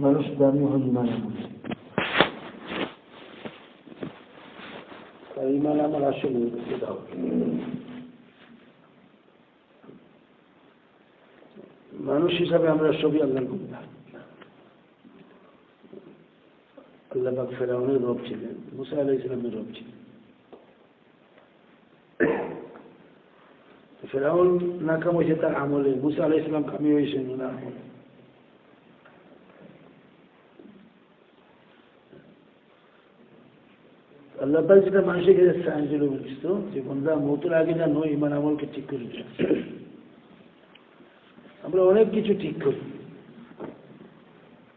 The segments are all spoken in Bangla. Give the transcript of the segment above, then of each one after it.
মানুষ দামি হয় ইমান আমল। ইমান আমল আসলে দাও মানুষ হিসাবে আমরা সবই আল্লাহর গুণা। আল্লাহ পাক ফেরাউনের রব ছিলেন, মুসা আলাইহিস সালামের রব ছিলেন। ফেরাউন নাকাম হয়েছে তার আমলে, মুসা আলাইহিস সালাম কামি হয়েছেন না আমলে। আল্লাহ পাক যেটা মানুষের কাছে সাহায্য বলিস যে বন্ধা মৌতের আগে যেন ইমান আমলকে ঠিক করে দিল। আমরা অনেক কিছু ঠিক করি,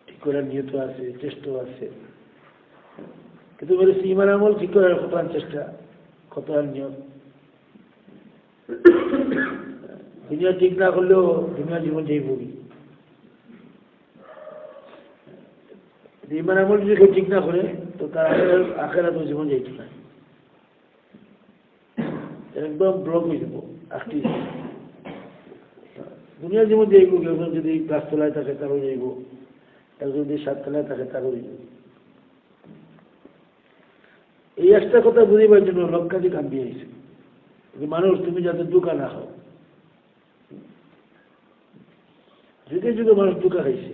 ঠিক করার নিয়ত আছে, চেষ্টাও আছে, কিন্তু বলেছি ইমান আমল ঠিক করার কত চেষ্টা, কত আর নিয়ত। দুনিয়া ঠিক না করলেও দুনিয়া জীবন যেই বলি, ইমান আমল যদি কেউ ঠিক না করে তো তার আখেরা তো জীবন যাইতে পারে, একদম ব্লক হয়ে যাবো। আখটি দুনিয়ার জীবন যাইব, একজন যদি গাছতলায় থাকে তারও যাইব, একজন যদি সাততলায় থাকে তারও যাইব। এই একটা কথা বুঝিবার জন্য লক্ষাধিক কাম দিয়েছে যে মানুষ তুমি যাতে দুঃখা না হও। যুগে যুগে মানুষ দুঃখা খাইছে,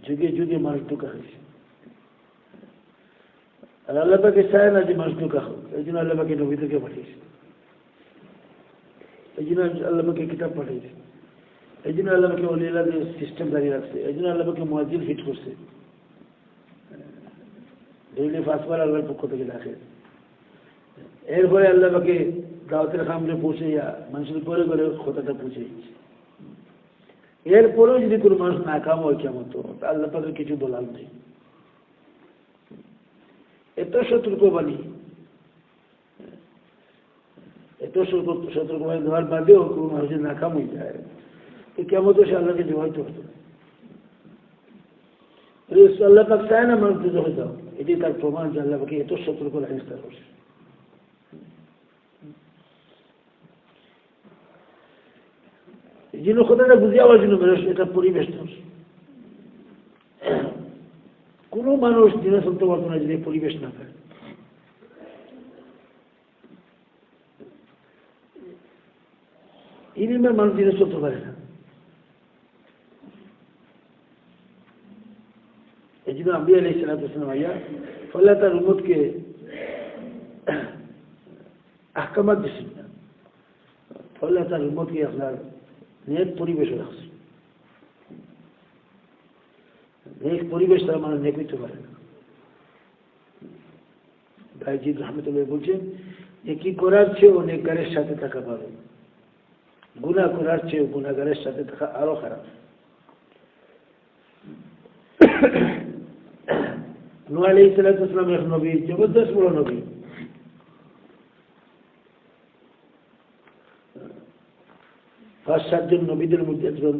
যুগে যুগে মানুষ দুঃখা খাইছে, আর আল্লাহ পাকে চায় না যে মানুষ দুঃখা হোক। এই জন্য আল্লাহ পাকে নবীদেরকে পাঠিয়েছে, এই জন্য আল্লাহ পাকে কিতাব পাঠিয়েছে, এই জন্য আল্লাহ পাকে ওলিয়াদের সিস্টেম দাঁড়িয়ে রাখছে, এই জন্য আল্লাহ পাকে মুয়াজ্জিন ফিট করছে, ডেইলি 5 বার আল্লাহর পক্ষ থেকে ডাকে। এরপরে আল্লাহ পাকে দাওয়াতের কামে পৌঁছাইয়া মানুষের ঘরে ঘরে কথাটা পৌঁছে দিচ্ছে। এরপরেও যদি কোনো মানুষ নাকাম হয় কেমন, তো আল্লাহ পাকের কিছু বলার নেই। এত সতর্কবাণী, এত সতর্কবাণী দেওয়ার বাদেও কোনো মানুষের নাকাম হয়ে যায়, তো কেমন তো সে আল্লাহকে জবাইতে হতো। আল্লাহ পাক চায় না মানুষ দুটো হয়ে যাও, এটি তার প্রমাণ যে আল্লাহ পাকে এত সতর্ক রাখা করছে। এই জন্য কথাটা বুঝে যাওয়ার জন্য এটা পরিবেশ দোষ। কোনো মানুষ দিনে চলতে পারতো না যদি পরিবেশ না থাকে। ইলমের মানুষ দিনে চলতে পারে না। এই জন্য আম্বিয়া আলাইহিস সালাম আইয়া ফলে তার উম্মতকে আহকামাত দিচ্ছেন না, ফলে তার উম্মতকে আপনার নেক পরিবেশ রাখছে। নেক পরিবেশ তারা মানে নেক হইতে পারে না। ভাইজিদ রহমতুল্লাহ বলছেন যে কি করার চেয়েও নেককারের সাথে থাকা ভালো, গুনাহ করার চেয়েও গুনাহগারের সাথে থাকা আরো খারাপ। নূহ আলাইহিস সালাম এক নবী, জবরদস্ত বড় নবী। 5-7 জন নবীদের মধ্যে একজন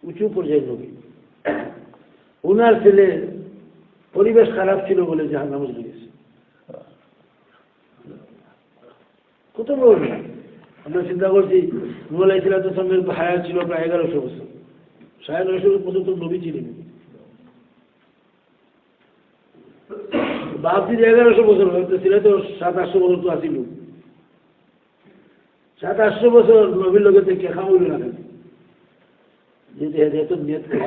উঁচু পর্যায়ের নবী। ওনার ছেলে পরিবেশ খারাপ ছিল বলে জাহান্নামে চলে গেছে। কত বড় না, আমরা চিন্তা করছি নূহ আলাইহিস সালামের হায়াত ছিল প্রায় 1100 বছর, 950 পর্যন্ত নবী ছিলেন। ভাবছি 1100 বছর হয়তো ছিল, তো 700-800 বছর তো আসিল। 700-800 বছর নবীর লোকের থেকে খাওয়াইল না কেন, যদি এত নিয়ত করে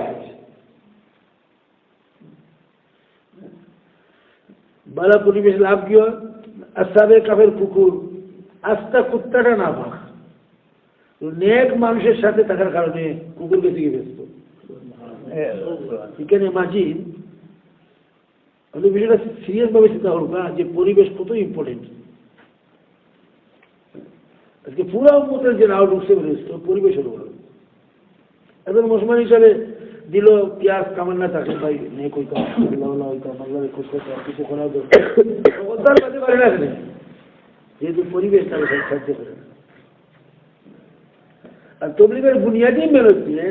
বালা পরিবেশ লাভ কি হয়? আসাবে কাফের কুকুর আস্তা কুত্তাটা না পাক, নেক মানুষের সাথে থাকার কারণে কুকুর বেশি ব্যস্ত। এখানে মাঝি বিষয়টা সিরিয়াস ভাবে চিন্তা করব না যে পরিবেশ কত ইম্পর্টেন্ট। আজকে পুরা উম্মতের যে রাও ঢুকছে পরিবেশ হলো বলো। এখন মুসলমান হিসাবে দিল পেঁয়াজ কামান্না থাকে ভাই নেই কইতাম আল্লাহ হইতাম আল্লাহ খুশ করতাম কিছু করার দরকার পারে না, যেহেতু পরিবেশ তাকে সাহায্য করে না। আর তবলিগের বুনিয়াদী মেহনত দিয়ে,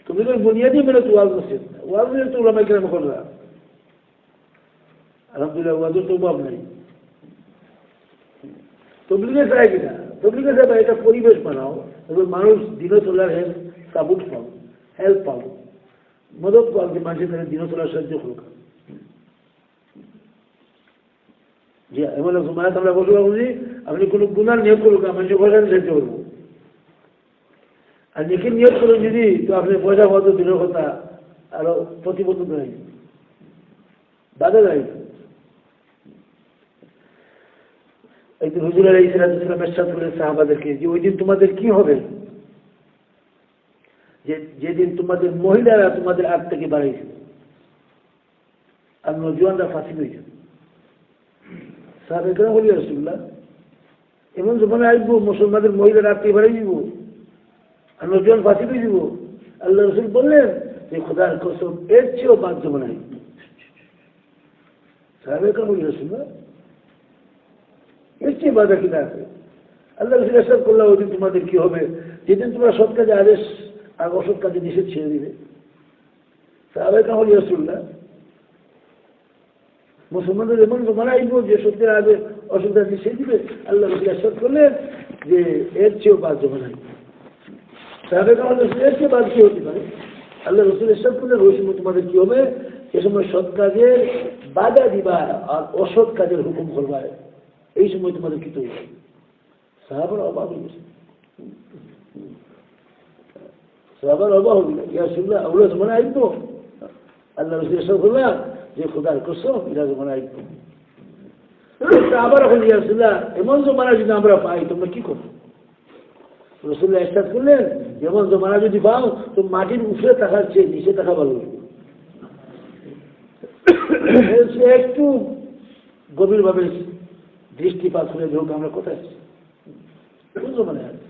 তবলিগের বুনিয়াদী মেহনত ওয়াজ মসজিদ, ওয়াজ মসজিদ তো ওলামায়ে কেরাম করলা আলহামদুলিল্লাহ, ওয়াজের তো অভাব নাই। তবলিগের চায় কিনা, তবলিগের চায় এটা পরিবেশ বানাও, এবং মানুষ দিনে চলার সাপোর্ট পাও, হেল্প পাও, মদত পাও যে মানুষের তারা দিন চলার সাহায্য করুক। জি এমন সময় আমরা বলতে পারবো যে আপনি কোনো গুণার নিয়োগ করুক মানুষের পয়সা সাহায্য করবো, আর নেকির নিয়োগ করুন যদি তো আপনি পয়সা পাওয়া দূরের কথা আরো প্রতিবদ্ধ নাই, বাধা নাই। একদিন হুজুর আলাইহিস সালাম ইরশাদ করেন সাহাবাদেরকে যে ওই দিন তোমাদের কি হবে, যেদিন তোমাদের মহিলারা তোমাদের আগ থেকে বাড়াইছে আর নজওয়ানরা ফাঁসি হয়েছে। সাহাবা কেন বলি রাসূলুল্লাহ এমন জমানে আসবো মুসলমানদের মহিলারা আগ থেকে বাড়াই দিব আর নজওয়ান ফাঁসি হয়ে দিব? আল্লাহ রাসূল বললেন যে খোদার কসম এর চেয়েও বাদ জমানাই। সাহাবা কেন বলি রাসূলুল্লাহ এর চেয়ে বাধা কিনা আছে? আল্লাহ রাসূল ইরশাদ করলেন ওই দিন তোমাদের কি হবে, যেদিন তোমরা সৎ কাজে আদেশ আর অসৎ কাজে নিষেধ ছেড়ে দিবে। সাহাবা কেন বলি রাসূলুল্লাহ মুসলমানদের এমন জমানা আইব যে সত্যের আগে অসৎ কাজ নিষেধ দিবে। আল্লাহ রাসূল ইরশাদ করলেন যে এর চেয়েও বাদ জমানাই। সাহাবা কেন বলি এর চেয়ে বাদ কি হতে পারে? আল্লাহ রাসূল ইরশাদ করলেন ওই সময় তোমাদের কি হবে, এ সময় সৎ কাজের বাধা দিবা আর অসৎ কাজের হুকুম করবা, এই সময় তোমাদের কি তৈরি। সাহাবার অভাব হয়ে গেছে, সাহাবার অভাব হয়ে গেল। ইয়া রাসূলুল্লাহ ওগুলো জমানা আসবো? আল্লাহ রাসূল ইরশাদ করলেন যে খোদার কসম এরা জমানা আসবো। আবার এখন ইয়া রাসূলুল্লাহ এমন জমানা যদি আমরা পাই তোমরা কি করবো? রাসূলুল্লাহ ইরশাদ করলেন যেমন জমানা যদি পাও তো মাটির উপরে থাকার চেয়ে নিচে থাকা ভালো। একটু গভীরভাবে দৃষ্টিপাত করে দেখো আমরা কোথায় আছি, কোন জমানায় আছি।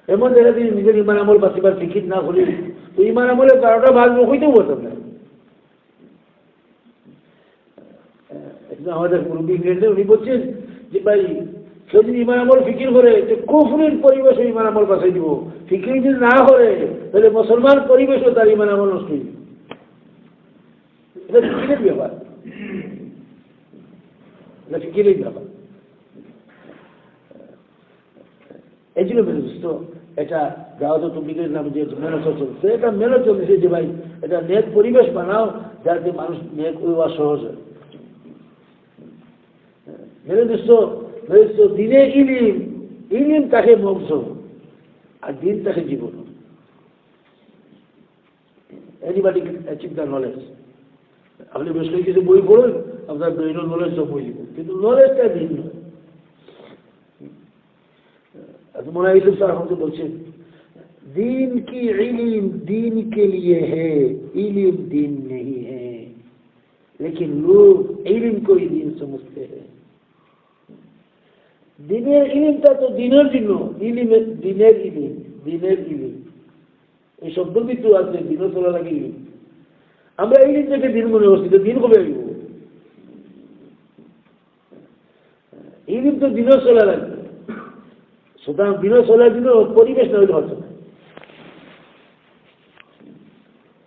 এমন জায়গা দিয়ে নিজের ইমান আমল বাঁচিবার টিকিট না হলে তো ইমান আমলের 12টা ভাগ হইতেও পারতাম না। আমাদের মুরব্বী ইংল্যান্ডে উনি বলছেন যে ভাই কেউ যদি ইমান আমল ফিকির করে যে কুফরির পরিবেশে ইমান আমল বাঁচাই দিব, ফিকির যদি না করে তাহলে মুসলমান পরিবেশও তার ইমান আমল নষ্ট হয়ে যাবে। এটা ফিকিরের ব্যাপার, এটা ফিকিরের ব্যাপার। এই জন্য মেনে তো এটা দাওয়াত তবলিগের নামে যে মেনে চলছে এটা মেনে চলছে যে ভাই এটা নেক পরিবেশ বানাও যাতে মানুষ নেক হওয়া সহজ হয়। মেনে দিচ্ছ দিনে ইলিম, ইলিম তাকে মগ্ন আর দিন তাকে জীবন। Anybody achieve the knowledge. আপনি বেশ কিছু বই পড়ুন আপনার ব্রেইন নলেজ সব বই দিব, কিন্তু নলেজটা ভিন্ন। मौलाना यूसुफ साहब हमको बोलছেন दीन की इल्म दीन के लिए है, इल्म दीन नहीं है, लेकिन लोग इल्म को ही दीन समझते हैं। দিনের ইলমটা তো দিনের জন্য, ইলমে দিনের ইলম, দিনের ইলম এই শব্দের ভিতরে আছে দিনের চলা লাগে ইলম। আমরা ইলম থেকে দিন মনে করছি, তো দিন কবে আসবো? ইলম তো দিনের চলা লাগবে, সুতরাং দিনের চলার জন্য পরিবেশ না হইলে হচ্ছে না।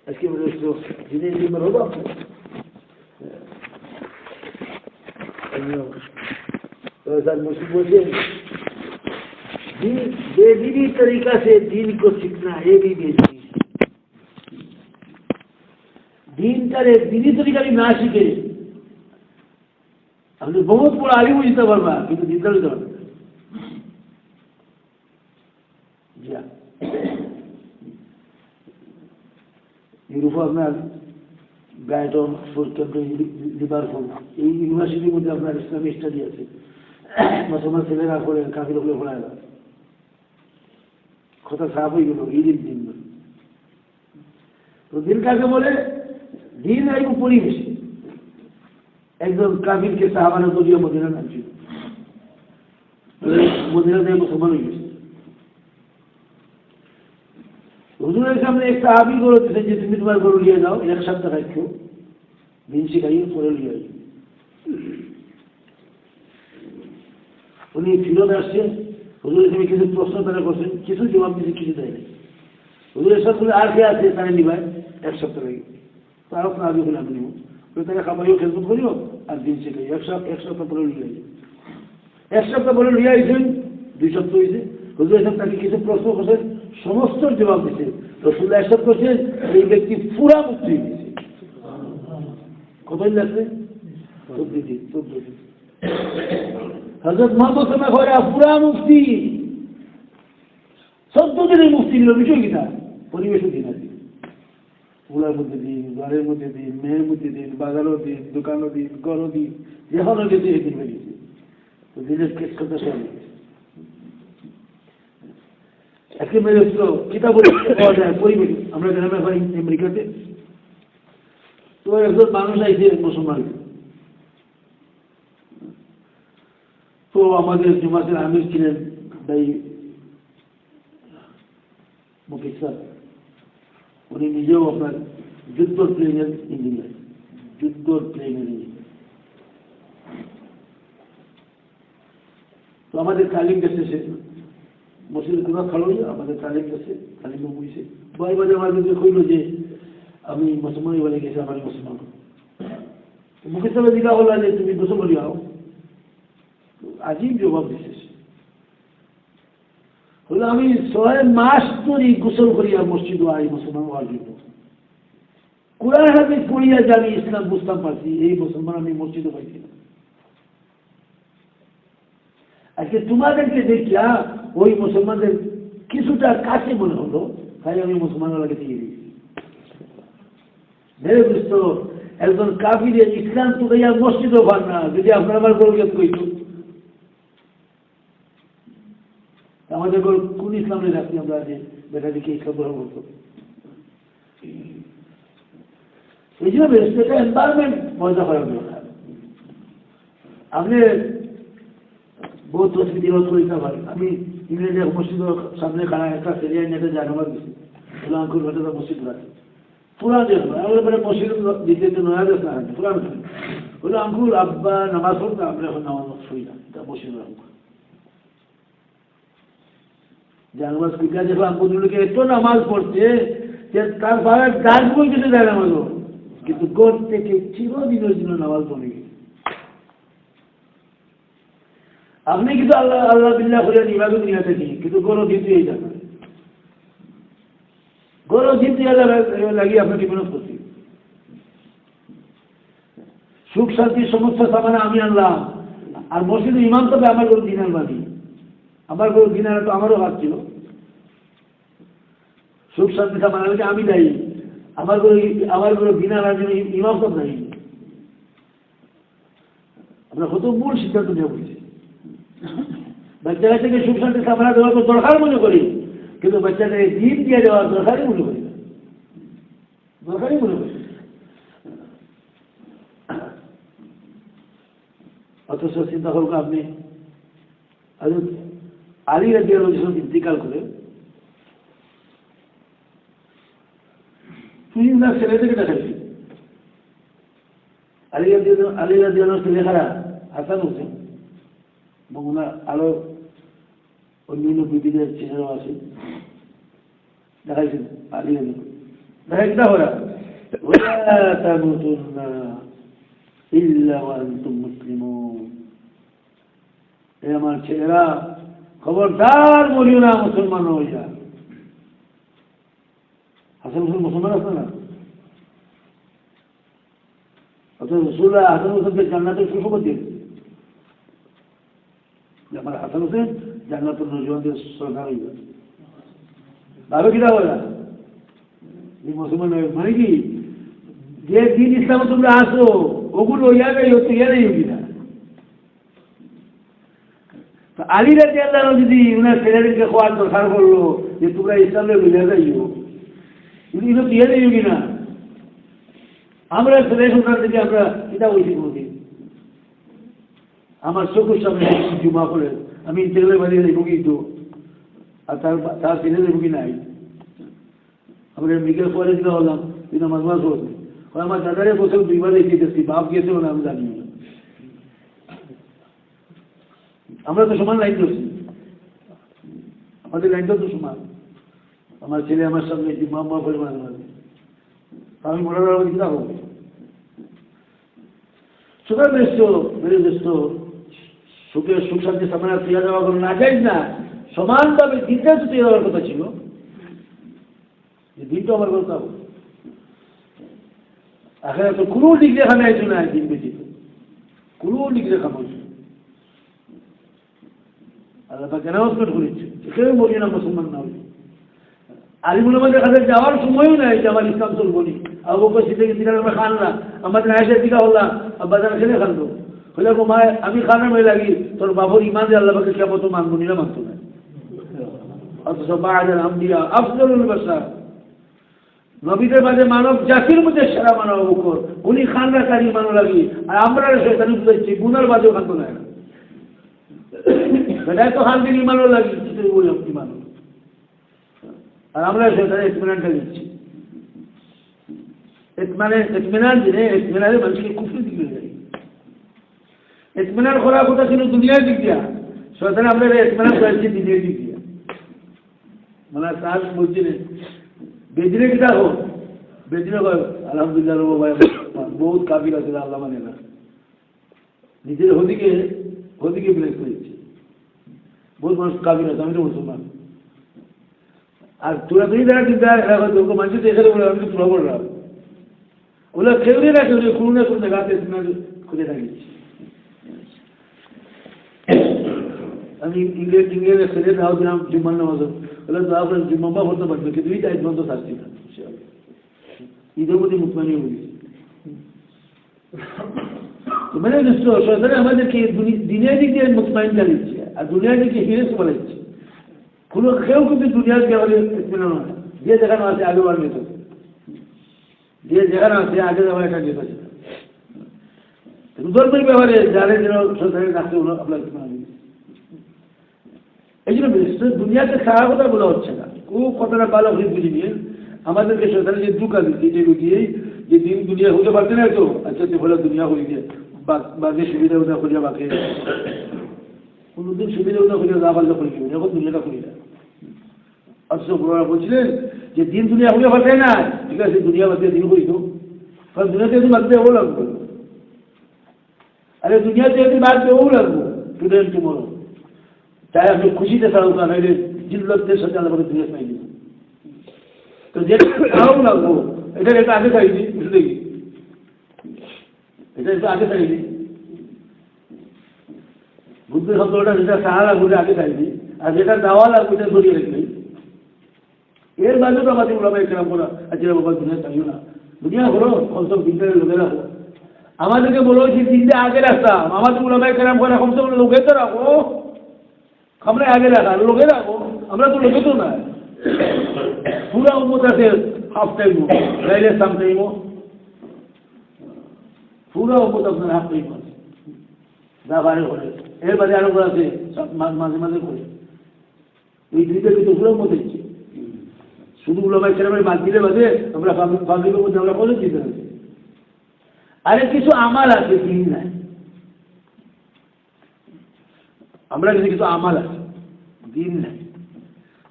আজকে দিনের ইলমের হবো मुझे बोलिए बेदीनी तरीका से दीन को सीखना ये भी बेदीनी। दीन करे दीनी तरीका भी ना सीखे আপনি বহুত বড় আলিম বুঝতে পারবা কিন্তু দিনটা বুঝতে পারবে না। ইউরোপে আপনার ব্রাইটন, কেমব্রিজ, লিভারপুল এই ইউনিভার্সিটির মধ্যে আপনার ইসলামিক স্টাডি আছে। মুসলমান ছেলেরা করে কাফির হলে পড়ায় না, কথা খারাপ হয়ে গেল। এই দিন তো দিন কাকে বলে? দিন আইব পরিবেশে। একজন কাফিরকে সাহাবানা দরিয়া মদিনা নামছিল, মদিনা থেকে মুসলমান হয়ে গেছে। হুজুরের সামনে এক সাহাবী বলেছেন যে তুমি তোমার গরু নিয়ে যাও, 1 সপ্তাহ রাখো, দিন শিখাই পরে নিয়ে আসবে। উনি ফিরত আসছেন, হুজুরের সঙ্গে কিছু প্রশ্ন তারা করছেন, কিছু জবাব দিতে কিছু দেয় নাই। হুজুরের সাথে আর কে আছে তারা নিবায় 1 সপ্তাহ লাগে, তারও আগে বলে আমি নিব, তাকে খাবারিও খেলবো করিও আর দিন শিখাই। 1 সপ্তাহ পরে নিয়ে আসবে। 1 সপ্তাহ পরে নিয়ে আসছেন, 2 সপ্তাহ হয়েছে, হুজুর এসব তাকে কিছু প্রশ্ন করছেন, সমস্ত জবাব দিচ্ছে। রসুল এসব করছেন, এই ব্যক্তি পুরা মুক্তি দিয়েছে। কতদিন লাগছে? 14 দিন। হযরত মুহাম্মদ সাল্লাল্লাহু আলাইহি ওয়াসাল্লাম পুরা মুক্তি, 14 দিনে মুক্তি দিল। বিষয় কিনা? পরিবেশও দিন আছে, ফুলার মধ্যে দিন, ঘরের মধ্যে দিন, মেয়ের মধ্যে দিন, বাজারও দিন, দোকানও দিন, ঘরও দিন, যেখানে গেছে এদিন বেরিয়েছে। তো দিনের কেস করতে সব একেবারে কিতাব পাওয়া যায় পরিবেশ। আমরা গ্রামে হয় আমেরিকাতে, তো একজন মানুষ আইছে মুসলমান, তো আমাদের জমাতের আমির ছিলেন ভাই মুকিত স্যার, উনি নিজেও আপনার যুদ্ধর প্লেনের ইঞ্জিনিয়ার, যুদ্ধর প্লেনের ইঞ্জিনিয়ার। তো আমাদের তালিম গেছে, সে মসজিদের কোনো খালো আমাদের তালিম গেছে, তালিম বুঝছে বাই বাজে আমার কাছে কইল যে আমি মুসলমানই বলে গেছি, আমার মুসলমান। মুকিত স্যারের দিকা হলো যে তুমি মুসলমানই হও। আজিব জবাব দিচ্ছে, হলো আমি 6 মাস ধরে গোসল করিয়া মসজিদ আই মুসলমান হওয়ার জন্য। কোরআন হাদিস পড়িয়া যে আমি ইসলাম বুঝতাম পারছি, এই মুসলমান আমি মসজিদে পাইছি না। আজকে তোমাদেরকে দেখিয়া ওই মুসলমানদের কিছুটা কাছে মনে হলো, তাই আমি মুসলমানের লাগে দিয়ে দিয়েছি। মেরে বুঝতো একজন কাফিরে ইসলাম তো ভাইয়া মসজিদও পান না, যদি আপনার আমার গৌরব কইত আমাদের কোন ইসলামে রাখছি আমরা, যে বেটা দিকে ইসলাম গ্রহণ করতো। এই জন্য সেটা এনভায়রনমেন্ট মজা করার দরকার। আপনি বহুত তসবি দিবস করিতে পারেন। আমি ইংরেজি মসজিদের সামনে খানা একটা সেরিয়া নেটে জানাবার দিচ্ছি, আঙ্কুর ঘটনা মসজিদ রাখে পুরান দেখবো এবারে মসজিদ দিতে নয়া দেশ না পুরান বলে আঙ্কুর আব্বা নামাজ পড়তো, আমরা এখন নামাজ শুই না, এটা মসজিদ রাখবো জানাজ পিতা দেখো আঙ্কুরগুলোকে এত নামাজ পড়ছে যে তার বাবা গাছ বই কেটে যায় নামাজ, কিন্তু গোর থেকে চিরদিনের জন্য নামাজ পড়ে গেছে। আপনি কিন্তু আল্লাহ আল্লাহ বিল্লাহ করে ইবাদত নিয়ে থাকি, কিন্তু গরো দিতে এই যাবে, গরো দিতে লাগিয়ে আপনাকে বিনোদ করছি। সুখ শান্তির সমস্যা সামানে আমি আনলাম, আর মসজিদে ইমাম তবে আমার গরু দিনার বানি, আমার গরু দিনার তো আমারও হাত ছিল। সুখ শান্তি সামানে আমি দায়ী, আমার গরু দিনার আর জন্য ইমাম সব দায়ী। আমরা কত মূল সিদ্ধান্ত নিয়ে বলছি, বাচ্চারা থেকে সুখ শান্তি সামানা দেওয়ার তো দরকার মনে করি, কিন্তু বাচ্চাদের দিন দিয়ে দেওয়ার দরকারই মনে করি না, দরকারই মনে করি। অথচ চিন্তা করবো আপনি আলী রাদিয়াল্লাহু আনহু ইন্তিকাল করে না ছেলেদেরকে দেখাচ্ছি, আলী রাদিয়াল্লাহু ছেলে খারা হাসান হোসেন এবং ওনার আরো অন্যান্য বিবিদের ছেলেরাও আছে, দেখাইছেন আলী দেখা ওরা আমার ছেলেরা খবরদার বলিও না মুসলমান হইয়া। হাসান হোসেন মুসলমান আছে না, অথচ রসুল্লাহ হাসান হোসেনকে জান্নাতের সুখবর দিয়েছে, আমার হাসান হোসেন জান্নাতুল নওজওয়ানদের সরকার হইবে। ভাবে কিনা বলা এই মুসলমান মানে কি, যে দিন ইসলামে তোমরা আসো ওগুলো ইয়াবে হতো ইয়ারাই হবি না। আলী রাদিয়াল্লাহু আনহু যদি উনার ছেলেদেরকে খোয়ার দরকার করলো যে তোমরা ইসলামে বুঝে যাইও, কিন্তু তো ইয়ারাই হবি না। আমরা ছেলে সন্তান থেকে আমরা এটা বলছি কোনোদিন, আমার চোখের সামনে জুমা করে আমি ছেলে বাড়িয়ে যাইব কিন্তু, আর তার ছেলে যাইব কি নাই। আমরা বিকেল পরে দিতে হলাম কিন্তু আমার মাছ হচ্ছে, আমার দাদারে বছর 2বার গিয়েছি, বাপ গিয়েছিল না আমি জানি না। আমরা তো সমান লাইন ধরছি, আমাদের লাইনটাও তো সমান। আমার ছেলে আমার সামনে মা করে মাঝে মাঝে আমি মনে করার চিন্তা করবো সুখের ব্যস্ত মেরে ব্যস্ত সুখের সুখ শান্তি সামনে ফিরে যাওয়া কোনো না যাই না, সমানভাবে দিনটা তো তৈরি হওয়ার কথা ছিল, যে দিনটা আমার কথা এখন তো কোনো দিক রেখা নেই, না দিন বেশি কোনো দিক রেখা বলছে আল্লাহ তাকে অ্যানাউন্সমেন্ট করেছে, কেউ বলি না মুসলমান না হলে আলিমুল আমাদের কাছে যাওয়ার সময়ও নাই যে আমার ইসলাম চল বলি আবু বকর সিদ্দিক দিকে আমরা খান না, আমাদের আয়েশার দিকে হল্লা আব্বাজান খেলে খানলো হলে গো মায় আমি খানার মেয়ে লাগি তোর বাবুর ইমান দিয়ে আল্লাহ পাকে কেমন মানবো না মানতো না, অথচ বা'দাল আম্বিয়া আফজলুল বাশার নবীদের মাঝে মানব জাতির মধ্যে সেরা মানব আবু বকর, উনি খানরা তার ইমানও লাগি আর আমরা শয়তানি বুঝাচ্ছি গুনার বাজেও খানতো না, বেটায় তো খানদের ইমানও লাগি তুই বলি ইমান, আর আমরা শয়তানের ইতমিনানটা দিচ্ছি, ইতমিনান দিনে ইতমিনানে মানুষকে কুফরি দিকে যায়, ইতমিনান করার কথা ছিল দুনিয়ার দিক দিয়া, শয়তানে আমরা ইতমিনান করেছি দিনের দিক দিয়া, মানে সাহেব বলছিলেন বেদিনে কি দেখো বেদিনে আলহামদুলিল্লাহ রব ভাই বহুত কাবিল আছে আল্লাহ মানে না, নিজের হদিকে বিলেজ করেছে, বহুত মানুষ কাবিল আছে, আমি তো মুসলমান, আর তোরা তুই যারা চিন্তা তোকে মানুষ এখানে বলে আমি তো তোরা বললাম ওগুলো খেউরে না খেউরে কোনো না কোনো জায়গাতে খুঁজে থাকিয়েছি, আমি ইংরেজে ছেড়ে দাও দিলাম জুম্মান নামাজ বলে তো আপনার জুম্মা করতে পারবে কিন্তু এই টাইপ বন্ধ থাকছি না ঈদের প্রতি মুসলমানি বলি মানে সরকারে আমাদেরকে দিনের দিকে মুসলমান চালিয়েছে আর দুনিয়ার দিকে হিরেস বলেছে, কোনো কেউ কিন্তু দুনিয়ার ব্যাপারে ইতমিনান হয়, যে যেখানে আছে আগে বার নিত, যে যেখানে আছে আগে যাওয়ার একটা যেত আছে ধর্মের ব্যাপারে যাদের যেন সরকারের কাছে আপনার এই জন্য দুনিয়াতে খারাপ কথা বলা হচ্ছে না, খুব কথাটা ভালো করে বুঝে নিয়ে আমাদেরকে সরকারের যে দুকা দিচ্ছে যে বুঝিয়েই যে দিন দুনিয়া হতে পারছে না তো আচ্ছা বলে দুনিয়া হয়ে গিয়ে বাকি সুবিধা উদা করিয়া বাকি কোনোদিন সুবিধা উদা করিয়া যা পারলে করে দেবেন এখন দুনিয়াটা করি না, অথচ বলছিলেন যে দিন দুনিয়া হলে পারছে না ঠিক আছে দুনিয়া বাদ দিয়ে দিন করি তো, কারণ দুনিয়াতে যদি বাদ দিয়ে ও লাগবে, আরে দুনিয়াতে যদি বাদ দিয়ে ও লাগবো টুডে টুমোরো, চাই আপনি খুশিতে ছাড়াও না হলে জিল্লতদের সাথে আলাদা দুনিয়া পাই দিন, তো যেটা খাওয়াও লাগবো এটা একটু আগে চাইছি বুঝলে কি এটা একটু আগে চাইছি বুদ্ধি শব্দটা যেটা চাহা লাগবে আগে চাইছি আর যেটা দেওয়া লাগবে এটা ধরিয়ে রাখবে, এর বাজে তো আমাদের ওলামাই কেরাম করা আচ্ছা বাবা দুনিয়া চাইও না দুনিয়া হলো কমসম তিনটে লোকে রাখো, আমাদেরকে বলো যে তিনটে আগে রাখতাম, আমাদের ওলামাই কেরাম করা কমসম লোকে তো রাখো, আমরা আগে রাখা লোকে রাখো, আমরা তো লোকে তো না পুরা উম্মত আছে হাফ টাইমও নাইলে সাম টাইমও পুরা উম্মত আপনার হাফ টাইম আছে যা বাইরে করে, এর বাদে আরো করে আছে মাঝে মাঝে করে, এই দুইটা কিন্তু পুরো উম্মত হচ্ছে, শুধু ওলামায়ে কেরামের বাদ দিলে বাদে আমরা পাবলিকের মধ্যে আমরা কলেজ দিতে পারি, আরে কিছু আমাল আছে দিন নাই, আমরা কিন্তু কিছু আমাল আছে দিন নাই,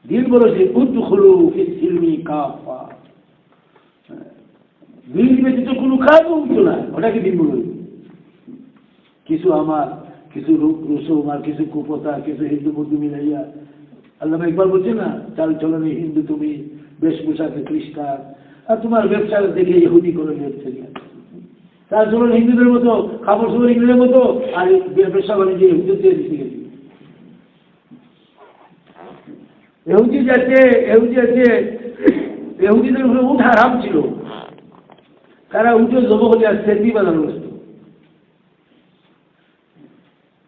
দিন বলেছে উদখুলু ফিস সিলমি কাফা, দিন ব্যতীত কোনো কাজও উঠতো না, ওটাকে দিন বলে, কিছু আমার কিছু রসুম আর কিছু কুপতা কিছু হিন্দু বুদ্ধু মিলাইয়া আল্লাহ একবার বলছে না চাল চলনে হিন্দু তুমি বেশভূষাকে খ্রিস্টান আর তোমার ব্যবসা দেখে ইহুদি করে নিচ্ছে, চাল চলন হিন্দুদের মতো খাবার সবার ইংরেজের মতো আর ব্যবসা বাণিজ্য ইহুদের দিয়ে দিতে গেছে, এহুদিদের উপরে উঠ হারাম ছিল, তারা উঠে জব হলে আর সেটি বাজানো বসত,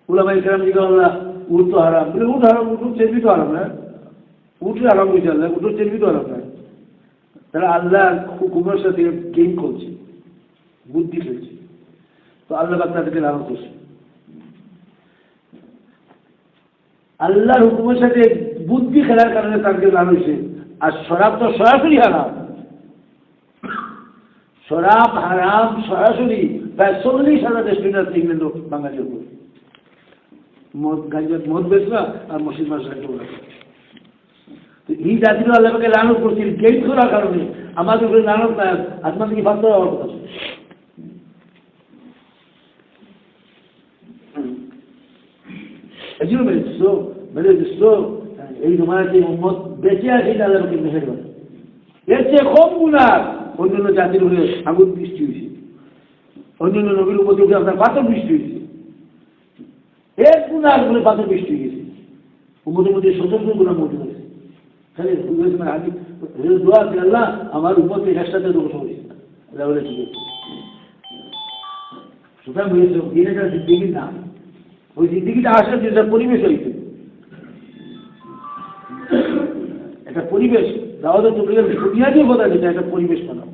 ওলামায়ে কেরাম জিজ্ঞাসা আল্লাহ উঠ তো হারাম বলে উঠ হারাম উঠুর চেরবি তো হারাম না, উঠে হারাম হয়েছে আল্লাহ উঠুর চেরবি তো হারাম না, তারা আল্লাহ হুকুমের সাথে গেম করছে বুদ্ধি খেলছে, তো আল্লাহ তাদেরকে লাভ করছে, আল্লাহর হুকুমের সাথে বুদ্ধি খেলার কারণে তাদেরকে লাভ হয়েছে, আর শরাব তো সরাসরি হারাম, শরাব হারাম সরাসরি প্রায় 40,000 রেস্টুরেন্ট আছে ইংল্যান্ড বাঙালির উপর, মদ বেচবা আর মসজিদ মাসাকে ওরা, তো এই জাতির আল্লাহকে লানত করছিল গেট করার কারণে আমাদের উপরে লানত না আপনার থেকে ভাবতে হওয়ার কথা, এই জন্য মেরে দিচ্ছ এই জমানাতে উম্মত বেঁচে আছে আল্লাহ পাকের মেহেরবানি। এর চেয়ে কম গুনাহ অন্যান্য জাতির হলে আগুন বৃষ্টি হয়েছে, অন্যান্য নবীর উপরে উঠে আপনার পাথর বৃষ্টি হয়েছে, এক গুনাহ বলে পাথর বৃষ্টি হয়ে গেছে। উম্মতের মধ্যে সতর্ক গুনাহ মজুদ আছে। খালি দোয়া আছে, আল্লাহ আমার উম্মতকে একসাথে ধ্বংস করিস না, আল্লাহ বলে ঠিক আছে। সুতরাং দিনের জিন্দিগির নাম, ওই জিন্দিগিটা আসার যেটা পরিবেশ হয়েছে, একটা পরিবেশ দাওয়াতের তবলিগের বুনিয়াদি কথা যেটা একটা পরিবেশ বানাও,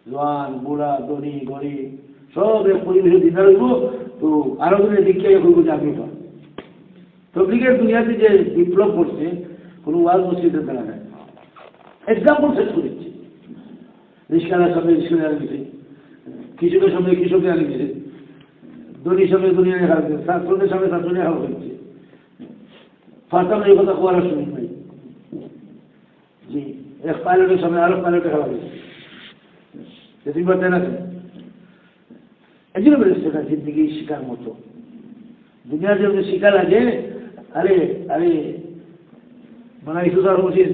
জোয়ান বুড়া ধনী গরিব সব এক পরিবেশে দিন রাখব। তো আরো দিনের দীক্ষা করবো যে আমি পাই। তবলিগের দুনিয়াতে যে বিপ্লব করছে কোনো ওয়াজ মসজিদের দ্বারা নেয়। এক্সাম্পল সেট করেছে, রিস্কালার সামনে রিস্কা আনি দিছে, কৃষকের সামনে কৃষকে আনি দিছে, ধনীর সামনে দুনিয়া দেখা দিচ্ছে, ছাত্রদের সামনে ছাত্রদের হাওয়া হচ্ছে। ফার্স্ট এই কথা কোয়ার শুনি নাই জি, এক পাইলটের সামনে আরো পাইলটে খেলা দিচ্ছে, তিনবার দেন আছে। এই জন্য বলেছে সেটা জিন্দিগি শিকার মতো, দুনিয়ার যে শিকার লাগে। আরে আরে মানে সুতার উচিত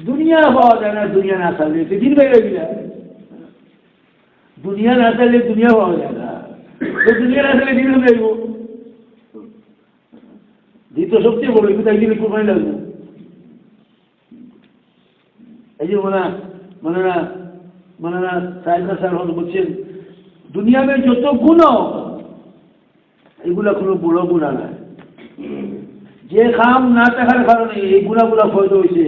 দুনিয়া পাওয়া যায় না, দুনিয়া না থাকলে দিন বেড়ে গেলে, দুনিয়া না থাকলে দুনিয়া পাওয়া যায় না, তো দুনিয়া না থাকলে দিন বেরবো। দিন তো সবচেয়ে বড়, কিন্তু একদিন কোরবানি লাগবে। এই যে মানে না সাহেবরা স্যার হয়তো বলছেন দুনিয়াতে যত গুণ এগুলা কোনো বড় গুণা নয়। যে খাম না থাকার কারণে এই গুণাগুলা ফয়দা হয়েছে,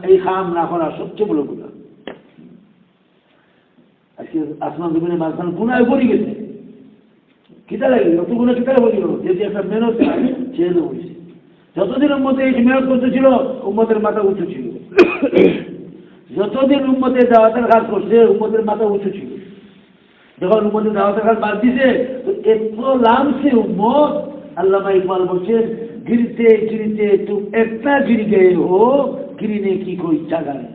এই খাম না করা সবচেয়ে বড় গুণা। আজকে আসমান জমিনের মাঝখানে গুণায় পড়ে গেছে, কিতা লাগে যত গুণা কিতা বলি গেল, যেটি একটা মেহনত ছেড়ে হয়েছে। যতদিন উম্মতে এই মেহনত করতেছিল উম্মতের মাথা উঁচু ছিল, যতদিন উম্মতে দাওয়াতের কাজ করছে উম্মতের মাথা উঁচু ছিল। যখন উম্মতের দাওয়াতের কাজ বাদ দিছে তো এত লামছে উম্মত, আল্লামা ইকবাল বলছেন गिरते गिरते तुम इतना गिर गए हो गिरने की कोई जगह नहीं।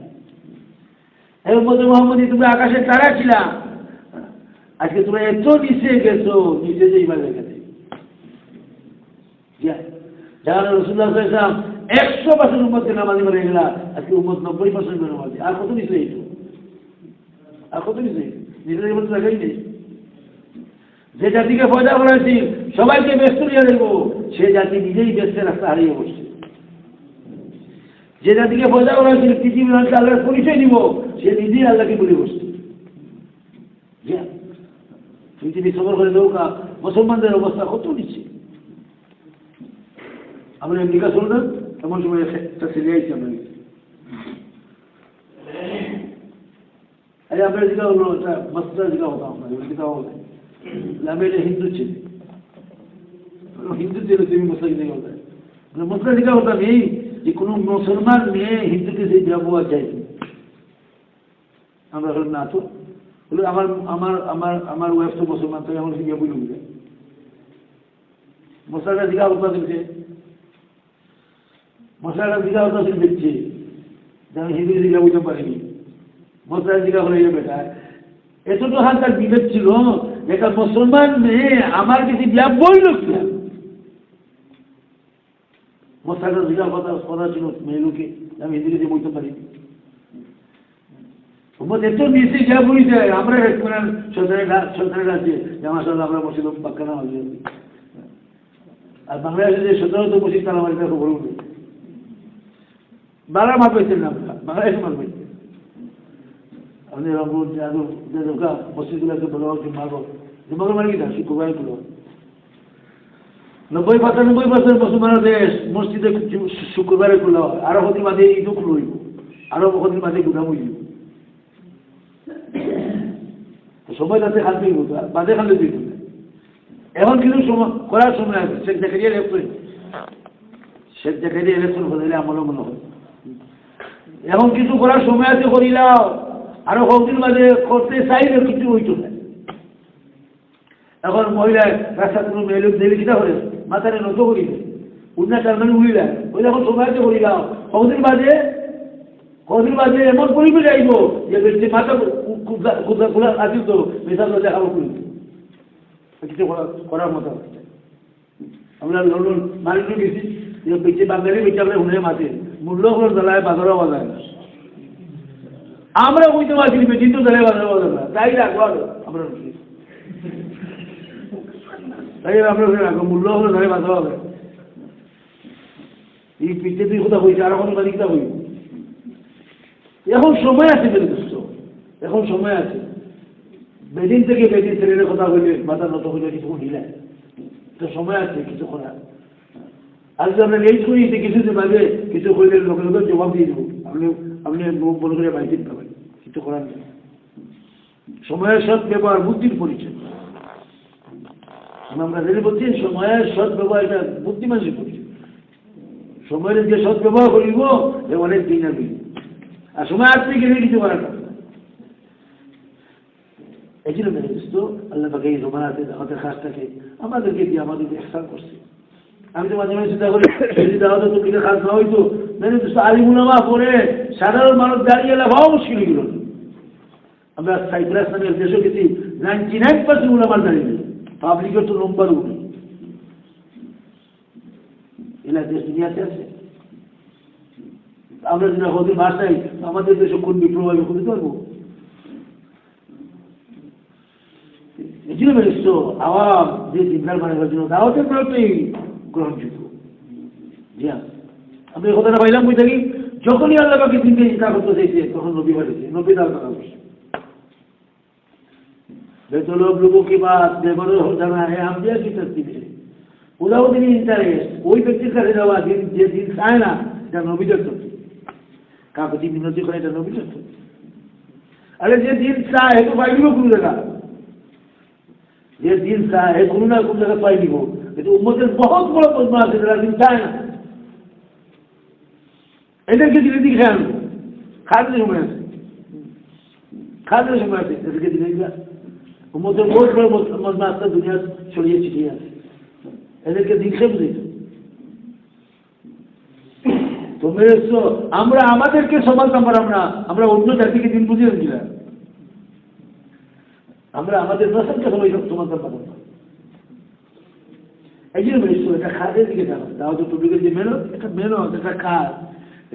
উম্মতে মুহাম্মদী তুমি আকাশের তারা ছিলা, আজকে তোমরা এত নিচে গেছো, নিচে যেই বাজে গেছে। যারা রাসূলুল্লাহ সাল্লাল্লাহু আলাইহি ওয়াসাল্লাম 100% উম্মতকে নামাজি বলে গেলা, আজকে উম্মত 90% নামাজি। আর কত নিচে এইটো, আর কত নিচে নিজেদের মধ্যে লাগাই নেই। যে জাতিকে পয়দা করেছি সবাইকে ব্যস্ত নিয়ে দেখবো, সে জাতি নিজেই ব্যস্তের রাস্তা হারিয়ে বসছে। যে জাতিকে পয়দা করেছি পৃথিবীর মানুষকে আল্লাহর পরিচয় দিব, সে নিজেই আল্লাহকে বলে বসছে। পৃথিবী সফর করে নৌকা, মুসলমানদের অবস্থা কত নিচ্ছে। আমরা আমেরিকা শুনলাম, এমন সময় একটা ছেলে আইছি আমরা, আপনার দিকে হলো একটা মসজিদের দিকে হতাম, দিকে হবে আমি এটা হিন্দু ছিল, হিন্দু ছিল তুমি মুসলিম দিকে হতাম, মুসলিম দিকে হতাম এই যে কোনো মুসলমান মেয়ে হিন্দুকে সেই ব্যবহার চাইছে। আমরা হলাম না তো বলে আমার আমার আমার আমার ওয়াইফ তো মুসলমান, তো এমন দিকে বলি বুঝে মশলাটা দিঘা হতা দিচ্ছে, মশলাটা দিঘা হতা দিল দেখছে যে আমি হিন্দু দিঘা বুঝতে পারিনি, মশলার দিঘা হলে বেটা এতটা হাত তার বিভেদ ছিল, একটা মুসলমান মেয়ে আমার কিছু বিয়া বলল কিনা, মশলাটা দিঘা কথা ছিল মেয়ে লোকে আমি হিন্দু দিকে বলতে পারি। এত নিচে যা বলি যায় আমরা সরকারের আছে যে আমার সাথে আমরা মসজিদ পাক্কা না হয়ে যাবে, আর বাংলাদেশে যে 17 মসজিদ তারা আমার কাছে বলুন বাংলা মার পাইছেন না, বাংলাদেশে মার পাইছে আমাদের রংপুর যাদবকা মসজিদগুলোকে বলা হচ্ছে মারব, জুমাকে মানে কি না শুক্রবার গুলো 90-95% মুসলমানের দেশ মসজিদে শুক্রবারে খোলা হয়, আরো হতে বাদে ঈদও খুলো হইব, আরো হতে বাদে গুদাম হইব, সময় যাতে খালতে বাদে খালতে দিত। এখন কিন্তু করার সময় আছে, শেখ জাকারিয়া ইলেকশন হলে আমারও মনে হয় এখন কিছু করার সময় আছে, করিলাম আরো কতদিন বাদে করতে চাইলে কিছু হইত না। এখন মহিলা রাস্তা কোনো মেয়ে লোক দেবে কিনা করে মাথায় নত করিলে উন্না তার মানে উড়িলা ওই এখন সময় আছে করিলাম, কতদিন বাদে এমন পরিবেশ আইব যে ব্যক্তি মাথা খোলা আসিল তো মেশাল দেখাবো করি কিছু করার মতো। আমরা লন্ডন মারিতে গেছি, বেঁচে বাঙালি বেঁচে আমরা হুনে মাঝে মূল্য করে জ্বালায় বাজারও বাজায় না। আমরা বুঝতে পারছি বেশি তো জ্বালায় বাজারও বাজায় না, তাই রাখবো আমরা তাই আমরা রাখবো মূল্য হলে জ্বালায় বাজারও হবে। এই পিঠে তুই কোথা হয়েছে আর এখন বাড়ি কোথা হইব। এখন সময় আছে বেরোষ্ট, এখন সময় আছে। বেদিন থেকে বেদিন ছেলের কথা হইলে মাথা নত হইলে কিছু হিলে তো সময় আছে কিছু করার। আজ আমরা লেট করিয়েছি কিছুদিন আগে কিছু হইলে লোকের লোকের জবাব দিয়ে দেবো। আপনি আপনি মনে করে বাড়ি দিতে পারবেন, কিছু করার নেই। সময়ের সৎ ব্যবহার বুদ্ধির পরিচয়। আমরা যদি বলছি সময়ের সৎ ব্যবহার এটা বুদ্ধিমানের পরিচয়। সময়ের যে সৎ ব্যবহার করিব এ অনেক দিন আগে, আর সময় আসতে গেলে কিছু করার না। এই জন্য মেনে বুঝতো আল্লাহ পাকে এই জমানাতে আমাদের খাসটাকে আমাদেরকে দিয়ে আমাদেরকে একসাথ করছে। আমি তো মাঝে মাঝে চিন্তা করি যদি দাওয়াতে তো কিনে খাস না হইতো মেনে বুঝতো আলিমুলামা পরে সাধারণ মানুষ দাঁড়িয়ে লাভাও মুশকিল হইল। আমরা সাইপ্রাস নামের দেশে গেছি 99% উলামার দাঁড়িয়ে, পাবলিকের তো নম্বর উঠে এলা দেশ দুনিয়াতে আছে। আমরা যদি হতে ভাষাই আমাদের দেশে কোন বিপ্লব আমি করতে পারবো। এই জন্য বেরিয়েছ আওয়াম যে চিন্তার বানাবার জন্য দাওয়াতের প্রয়োগটাই গ্রহণযোগ্য। জি হ্যাঁ, আমি এই কথাটা পাইলাম বই থাকি যখনই আল্লাহ পাকে চিন্তা চিন্তা করতে চাইছে তখন নবী বাড়িছে, নবী তার কথা বলছে तो लोग लोगों की बात बेबरो हो जाना है हम की तरतीब है पूरा वो दिन इंटरेस्ट कोई व्यक्ति करे रहा दिन जे दिन खाए ना जब नबी जगतो का पति मिनती करे जब नबी जगतो अरे जे दिन सा है तो पाई को कुछ जगह जे दिन सा है कुछ ना कुछ जगह पाई को तो उम्मत बहुत बड़ा बदमाश है जरा दिन खाए ना इधर के दिन दिखाए खाते समय जैसे के दिन उम्मतेर बहुत बड़ा मजमास्ता दुनिया छड़िए छिटिए আছে এদেরকে দিকে বুঝিত তোমরা আমরা আমাদেরকে সমাজতাম পারলাম না, আমরা অন্য জাতিকে দিন বুঝিয়ে দিলাম। আমরা আমাদের নসলকে সমাজতাম পারলাম না। এই জন্য এটা খাদের দিকে যাওয়া দাওয়াত তবলিগের যে মেহনত এটা মেহনত এটা খাস।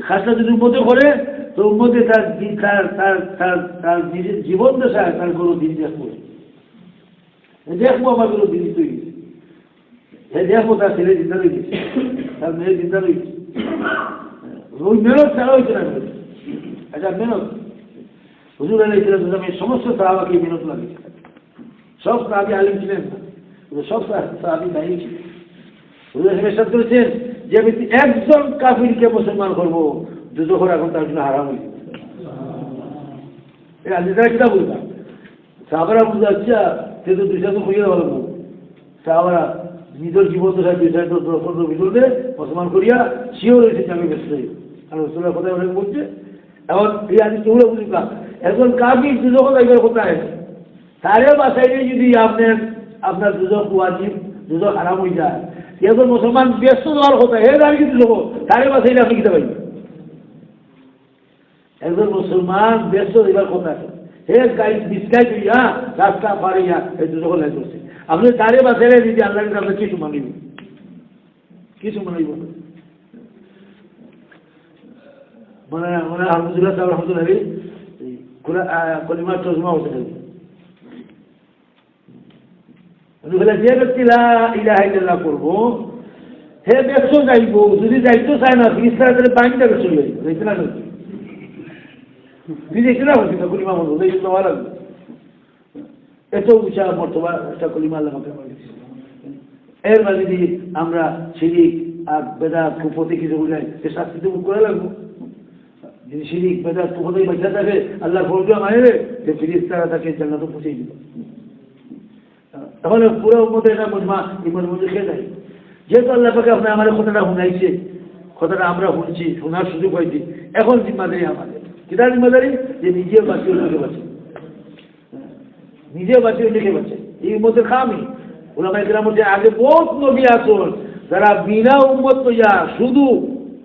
খাসটা যদি উম্মতে করে তো উম্মতে তার তার তার তার নিজের জীবন দশায় তার কোনো দিন দেখবো দেখবো আমার কোনো দিন তৈরি দেখবো তার ছেলে চিন্তা রয়ে গেছে, তার মেয়ের চিন্তা রয়ে গেছে। ওই মেহনত ছাড়া হয়েছে না এটা মেহনত। হুজুর আলাইহিস সমস্ত সাহাবাকে মেহনত লাগিয়েছে। সব সাহাবী আলিম ছিলেন না, সব সাহাবী নাই ছিলেন। হুজুর সাহেব করেছেন যে ব্যক্তি একজন কাফিরকে মুসলমান করবো দুজোখর এখন তার জন্য হারাম হয়ে যাবে। এই আলিদারা কিনা বলতাম সাহাবারা বুঝতে আচ্ছা সে তো দুই সাথে হইয়া ভালো সাহাবারা নিজের জীবন দশায় দুই সাথে ভিতরে মুসলমান করিয়া সেও রয়েছে আমি ব্যস্ত হই আর রসুলের কথা অনেক বলছে। এখন এই আদি তোমরা বুঝবা এখন কাফির দুজোখ লাগবে কোথায় তারে বাসাইলে যদি আপনার দুজোখ ওয়াজিব দুজোখ হারাম হয়ে যায় এখন মুসলমান ব্যস্ত দেওয়ার কথা হে আমি কিন্তু দেবো তারে বাসাইলে আপনি কিতে পাইবেন। একজন মুসলমান ব্যস্ত দেবার কথা হে গাইড মিসগাইড হইয়া রাস্তা পারিয়া এই দুজোখ লাই করছে আপনি তারে বাসাইলে যদি আল্লাহকে আপনার কিছু মানিব কিছু মানিব মানে মানে আলহামদুলিল্লাহ সাহেব রহমতুল্লাহ কলিমার তর্জমা হতে হবে। যে ব্যক্তি লা ইলাহা ইল্লাল্লাহ করবো হে ব্যস্ত যাইব যদি যাইতো চায় না ফিরিস্তারা তাহলে পানিটা বেশি হয়ে যাইব যাইতে না দেখতে না হচ্ছে না কলিমা বলবো এই জন্য ভালো লাগবে এত উঁচা মর্তবা একটা কলিমা আল্লাহ আমাকে এর মাঝে যদি আমরা শিরিক আর বেদাত কুফতি কিছু বুঝাই সে শাস্তিতে মুখ করে লাগবো। যদি শিরিক বেদাত কুফতি বাচ্চা থাকে আল্লাহ ফরজা মানবে যে ফিরিস্তারা তাকে জান্নাতে পৌঁছে দিল। তাহলে পুরো উম্মতের এটা মজমা ইমানের মধ্যে খেয়ে যায়। যেহেতু আল্লাহ পাকে আপনি আমার কথাটা শুনাইছে কথাটা আমরা শুনছি শোনার সুযোগ হয়েছি এখন জিম্মাদারি আমাদের কিনা জিম্মাদারি যে নিজে বাঁচিয়ে লিখে বাঁচে নিজে বাঁচিয়ে লিখে বাঁচে এই উম্মতের খামি ওলামায়ে কেরাম মধ্যে আগে বহুত নবী আসল যারা বিনা উম্মত তৈয়া শুধু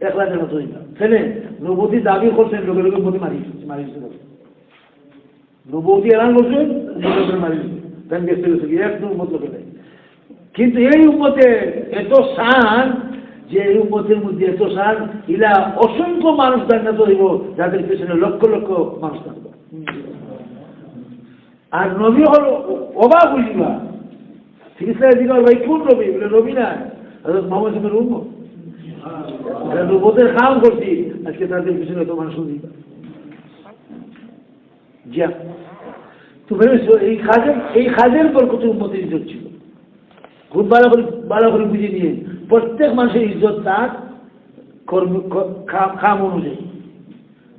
একলা যেন তৈরি ফেলে নবতী দাবি করছেন লোকের লোকের মধ্যে মারিয়েছে নবতী এলান করছেন লোকের মারিয়েছে একদম উম্মত লোকে নেই। কিন্তু এই উম্মতে এত শান যে এই উম্মতের মধ্যে এত সার ইলা অসংখ্য মানুষ জান্নাত হইব, যাদের পেছনে লক্ষ লক্ষ মানুষ থাকবে। আর নবী হল অবাক হইবা, চিকিৎসায় দিকে ভাই কোন নবী বলে নবী না মোহাম্মদ সাহেবের উম্মত, নবুয়তের কাম করছি, আজকে তাদের পিছনে এত মানুষ দিবা। জি তো এই কাজের পর কত উম্মতের ইজ্জত ছিল, খুব ভালো করে বুঝে নিয়ে প্রত্যেক মানুষের ইজ্জত তার খাম অনুযায়ী,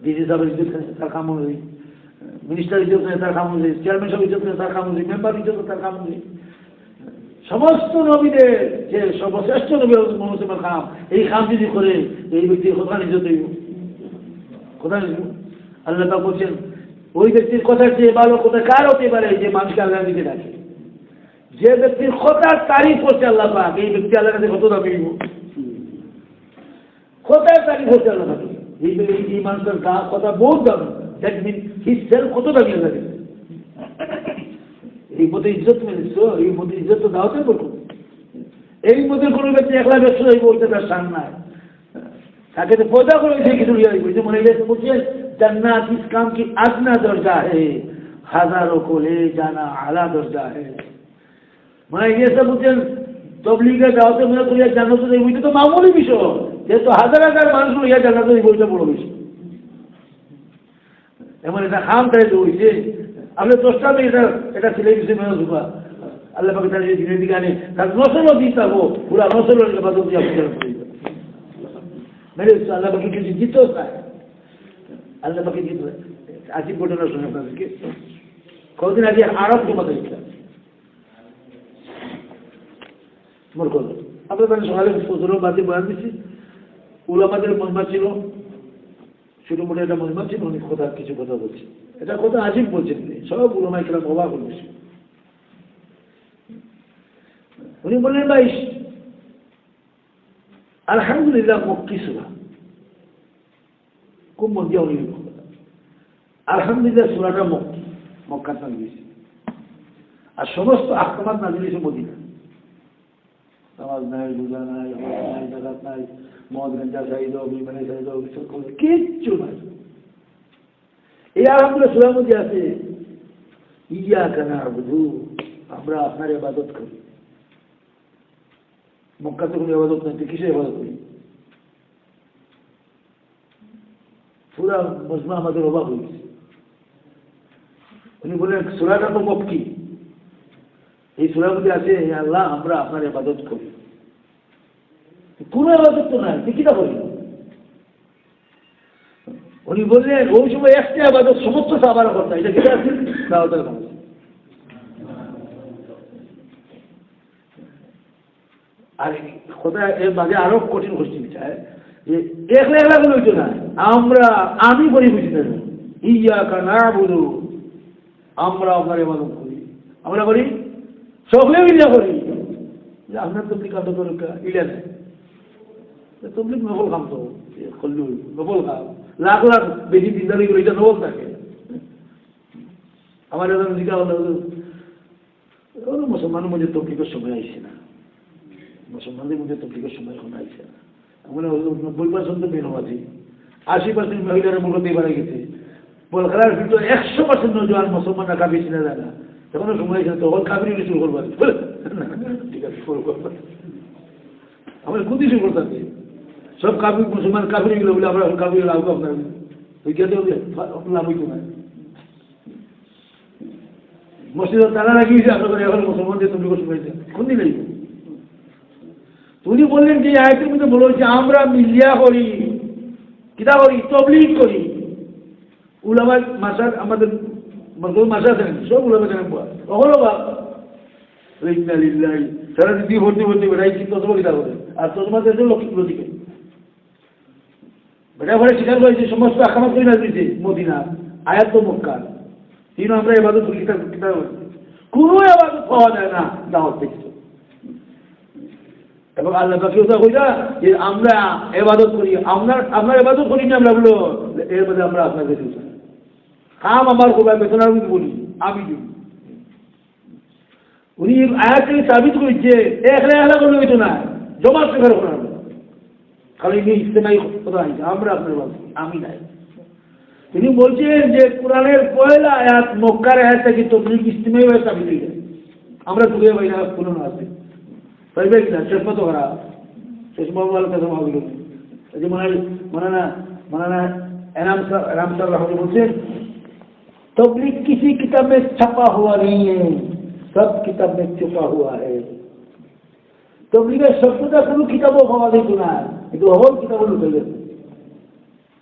ডিজি সাহেবের ইজ্জত তার খাম অনুযায়ী, মিনিস্টার ইজ্জত নেই তার খাম অনুযায়ী, চেয়ারম্যান সাহেব ইজ্জত নেই তার খাম অনুযায়ী, মেম্বার ইজ্জত তার খাম অনুযায়ী। সমস্ত নবীদের যে সর্বশ্রেষ্ঠ নবী মোহাম্মদের খাম, এই খাম যদি করে এই ব্যক্তির কথা ইজ্জত হইব, কথা আল্লাহ পাক বলছেন ওই ব্যক্তির কথার চেয়ে ভালো কথা কার হতে পারে যে মানুষকে আল্লাহ দিকে ডাকে। যে ব্যক্তির কথার তারিফ করছে আল্লাহ পাক, এই ব্যক্তি আল্লাহর কাছে কত দামি হইব, কথার তারিফ করছে আল্লাহ পাক, এই মানুষের কথা বহুত দামি, দ্যাট মিন হিজ সেলফ কত দামি আল্লাহ দিকে। এই মধ্যে ইজ্জত মেরেছ, এই মধ্যে ইজ্জত তো দাওয়াতে করবো। এই মধ্যে কোনো ব্যক্তি একলা ব্যবসা হইব, ওইটা তার সান নাই, তাকে তো পয়দা করে কিছু লিয়া হইব। যে মনে বলছে জান্নাত ইস কাম কি আদনা দরজা হে, হাজারো को ले जाना आला दर्जा है। মানে ये सब বলছেন তবলিগের দাওয়াতে মনে করি জান্নাত দেব, এটা তো মামুলি বিষয়, যেহেতু হাজার হাজার মানুষ ইয়া জান্নাত দেব, ওইটা বড় বিষয়। এমন এটা খাম তাই হয়েছে আপনি দশটা এটা ছেলে বিষয় মেনে ঢুকা আল্লাহ পাকে তার দিনের দিকে আনে, তার নসলও দিতে থাকবো, পুরা নসলের বাদক দিয়ে আপনি মেরে আল্লাহ পাকে কিছু দিতেও চায়, আল্লাহ পাকে দিতে আজিব ঘটনা শুনে আপনাদেরকে। কদিন আগে আরব জমাতে দিচ্ছেন মোর কথা আপনাদের সকালে ফজর বাদে বয়ান দিচ্ছি, উলামাদের মহিমা ছিল, ছোটো মোটো একটা মহিমা ছিল, অনেক কথা কিছু কথা বলছি, এটা কথা আজিব বলছেন, সব উলামা ইকরাম অবাক হয়েছে। উনি বললেন ভাই আলহামদুলিল্লাহ মক্কি সূরা, খুব মন দিয়ে উনি আলহামদুলিল্লাহ সূরাটা মক্কি, মক্কার নাজিল হয়েছে, আর সমস্ত আহকামাত নাজিল হয়েছে মদিনা। নামাজ নাই, রোজা নাই, হজ নাই, যাকাত নাই, মদ গাঁজা চাহিদা, বিমানে চাহিদা, কিচ্ছু নাই। এই আলহামদুলিল্লাহ সূরার মধ্যে আছে ইয়াকা না'বুদু, আমরা আপনার ইবাদত করি। মক্কাতে কোনো ইবাদত নাই, কিসের ইবাদত করি? পুরা মজমা আমাদের অবাক হয়েছে। উনি বললেন সূরাটা তো মক্কি, এই সূরার মধ্যে আছে আল্লাহ আমরা আপনার ইবাদত করি, কোন ইবাদত তো নাই, কিটা করি? উনি বললেন ওই সময় একটা ইবাদত সমস্ত সাহাবারা করত, এটা কিটা আছে দাওয়াতের কাজ। আর কথা এর মাঝে আরো কঠিন কোশ্চেন চায় যে একলা একলা কোনো হইতো না, আমি বলি বুঝি না, ইয়াকা না'বুদু, আমরা আপনার ইবাদত করি, আমরা করি সকলে মিলিয়া করি। আপনার তবলিগ কাজ দরকা ইলা নেই, তবলিগ নকল কাম তো করলে নকল কাম, লাখ লাখ বেশি দিনদারি করে এটা নকল থাকে। আমার এখন জিজ্ঞা হলো মুসলমানের মধ্যে তবলিগের সময় আইসে না, মুসলমানদের মধ্যে তবলিগের সময় এখন আইসে না। আমরা 90% বেনবাজি, 80% মহিলারা মূলত এবারে গেছে, বলখার ভিতরে 100% নজওয়ান মুসলমানরা কাবি ছিল না, তখনও সময় আছে, তখন কাবির শুরু করবার ঠিক আছে শুরু করবার, আমরা খুঁজি শুরু করতে সব কাবির মুসলমান কাবির গেলে বলে আমরা কাবির লাভ আপনার ওই কে লাভ হইতো না। মসজিদ তারা লাগিয়েছে আপনার এখন মুসলমানদের তবলিগ শুনেছে কোন দিন নেই। উনি বললেন যে আয়াতের মধ্যে বলা হয়েছে আমরা মিলিয়া করি, কিতা করি, তবলিগ করি। উলামা মাসার আমাদের মাসা আছেন সব উলামা জানেন কখনো বা সারা দিদি ভর্তি ভর্তি বেড়াই কিন্তু তসমা কিতা করে, আর তসমা দেশের লক্ষ্মীগুলো দিকে বেটা ঘরে স্বীকার করেছে সমস্ত আকামাত করে না দিয়েছে মদিনা আয়াত তো মক্কার, তিন আমরা এবাদত কিতাব কিতাব কোনো এবাদত পাওয়া যায় না দাওয়াত দেখছো। এবং আল্লাহ পাকেও তো কইরা যে আমরা ইবাদত করি, আপনার ইবাদত করি না, আমরা বলো এর মধ্যে আমরা আপনাকে দিই কাম আমার কোথায় বেতন আমি বলি আমি দিই। উনি আয়াতকে সাবিত করেছে একলা একলা করলে হইতো না, জমা স্বীকার করা খালি ইস্তেমাই কথা হয়েছে, আমরা আপনার বলছি, আমি নাই। তিনি বলছেন যে কোরআনের পয়লা আয়াত মক্কার আয়াত থেকে তবলিগ ইস্তেমাই হয়ে চাবি দিয়ে যায়। আমরা তুলে বাইরা পুরো আছে পাইবে কিনা চশমা তো খারাপ, চশমা ভালো কথা ভাবিল। এই যে মানানা राम साहब रहमान बोलते तबलीग किसी किताब में छपा हुआ नहीं है, सब किताब में छुपा हुआ है। तबलीगের শব্দটা কোনো কিতাবও পাওয়া যেত না, কিন্তু সব কিতাবও লুকাই গেছে,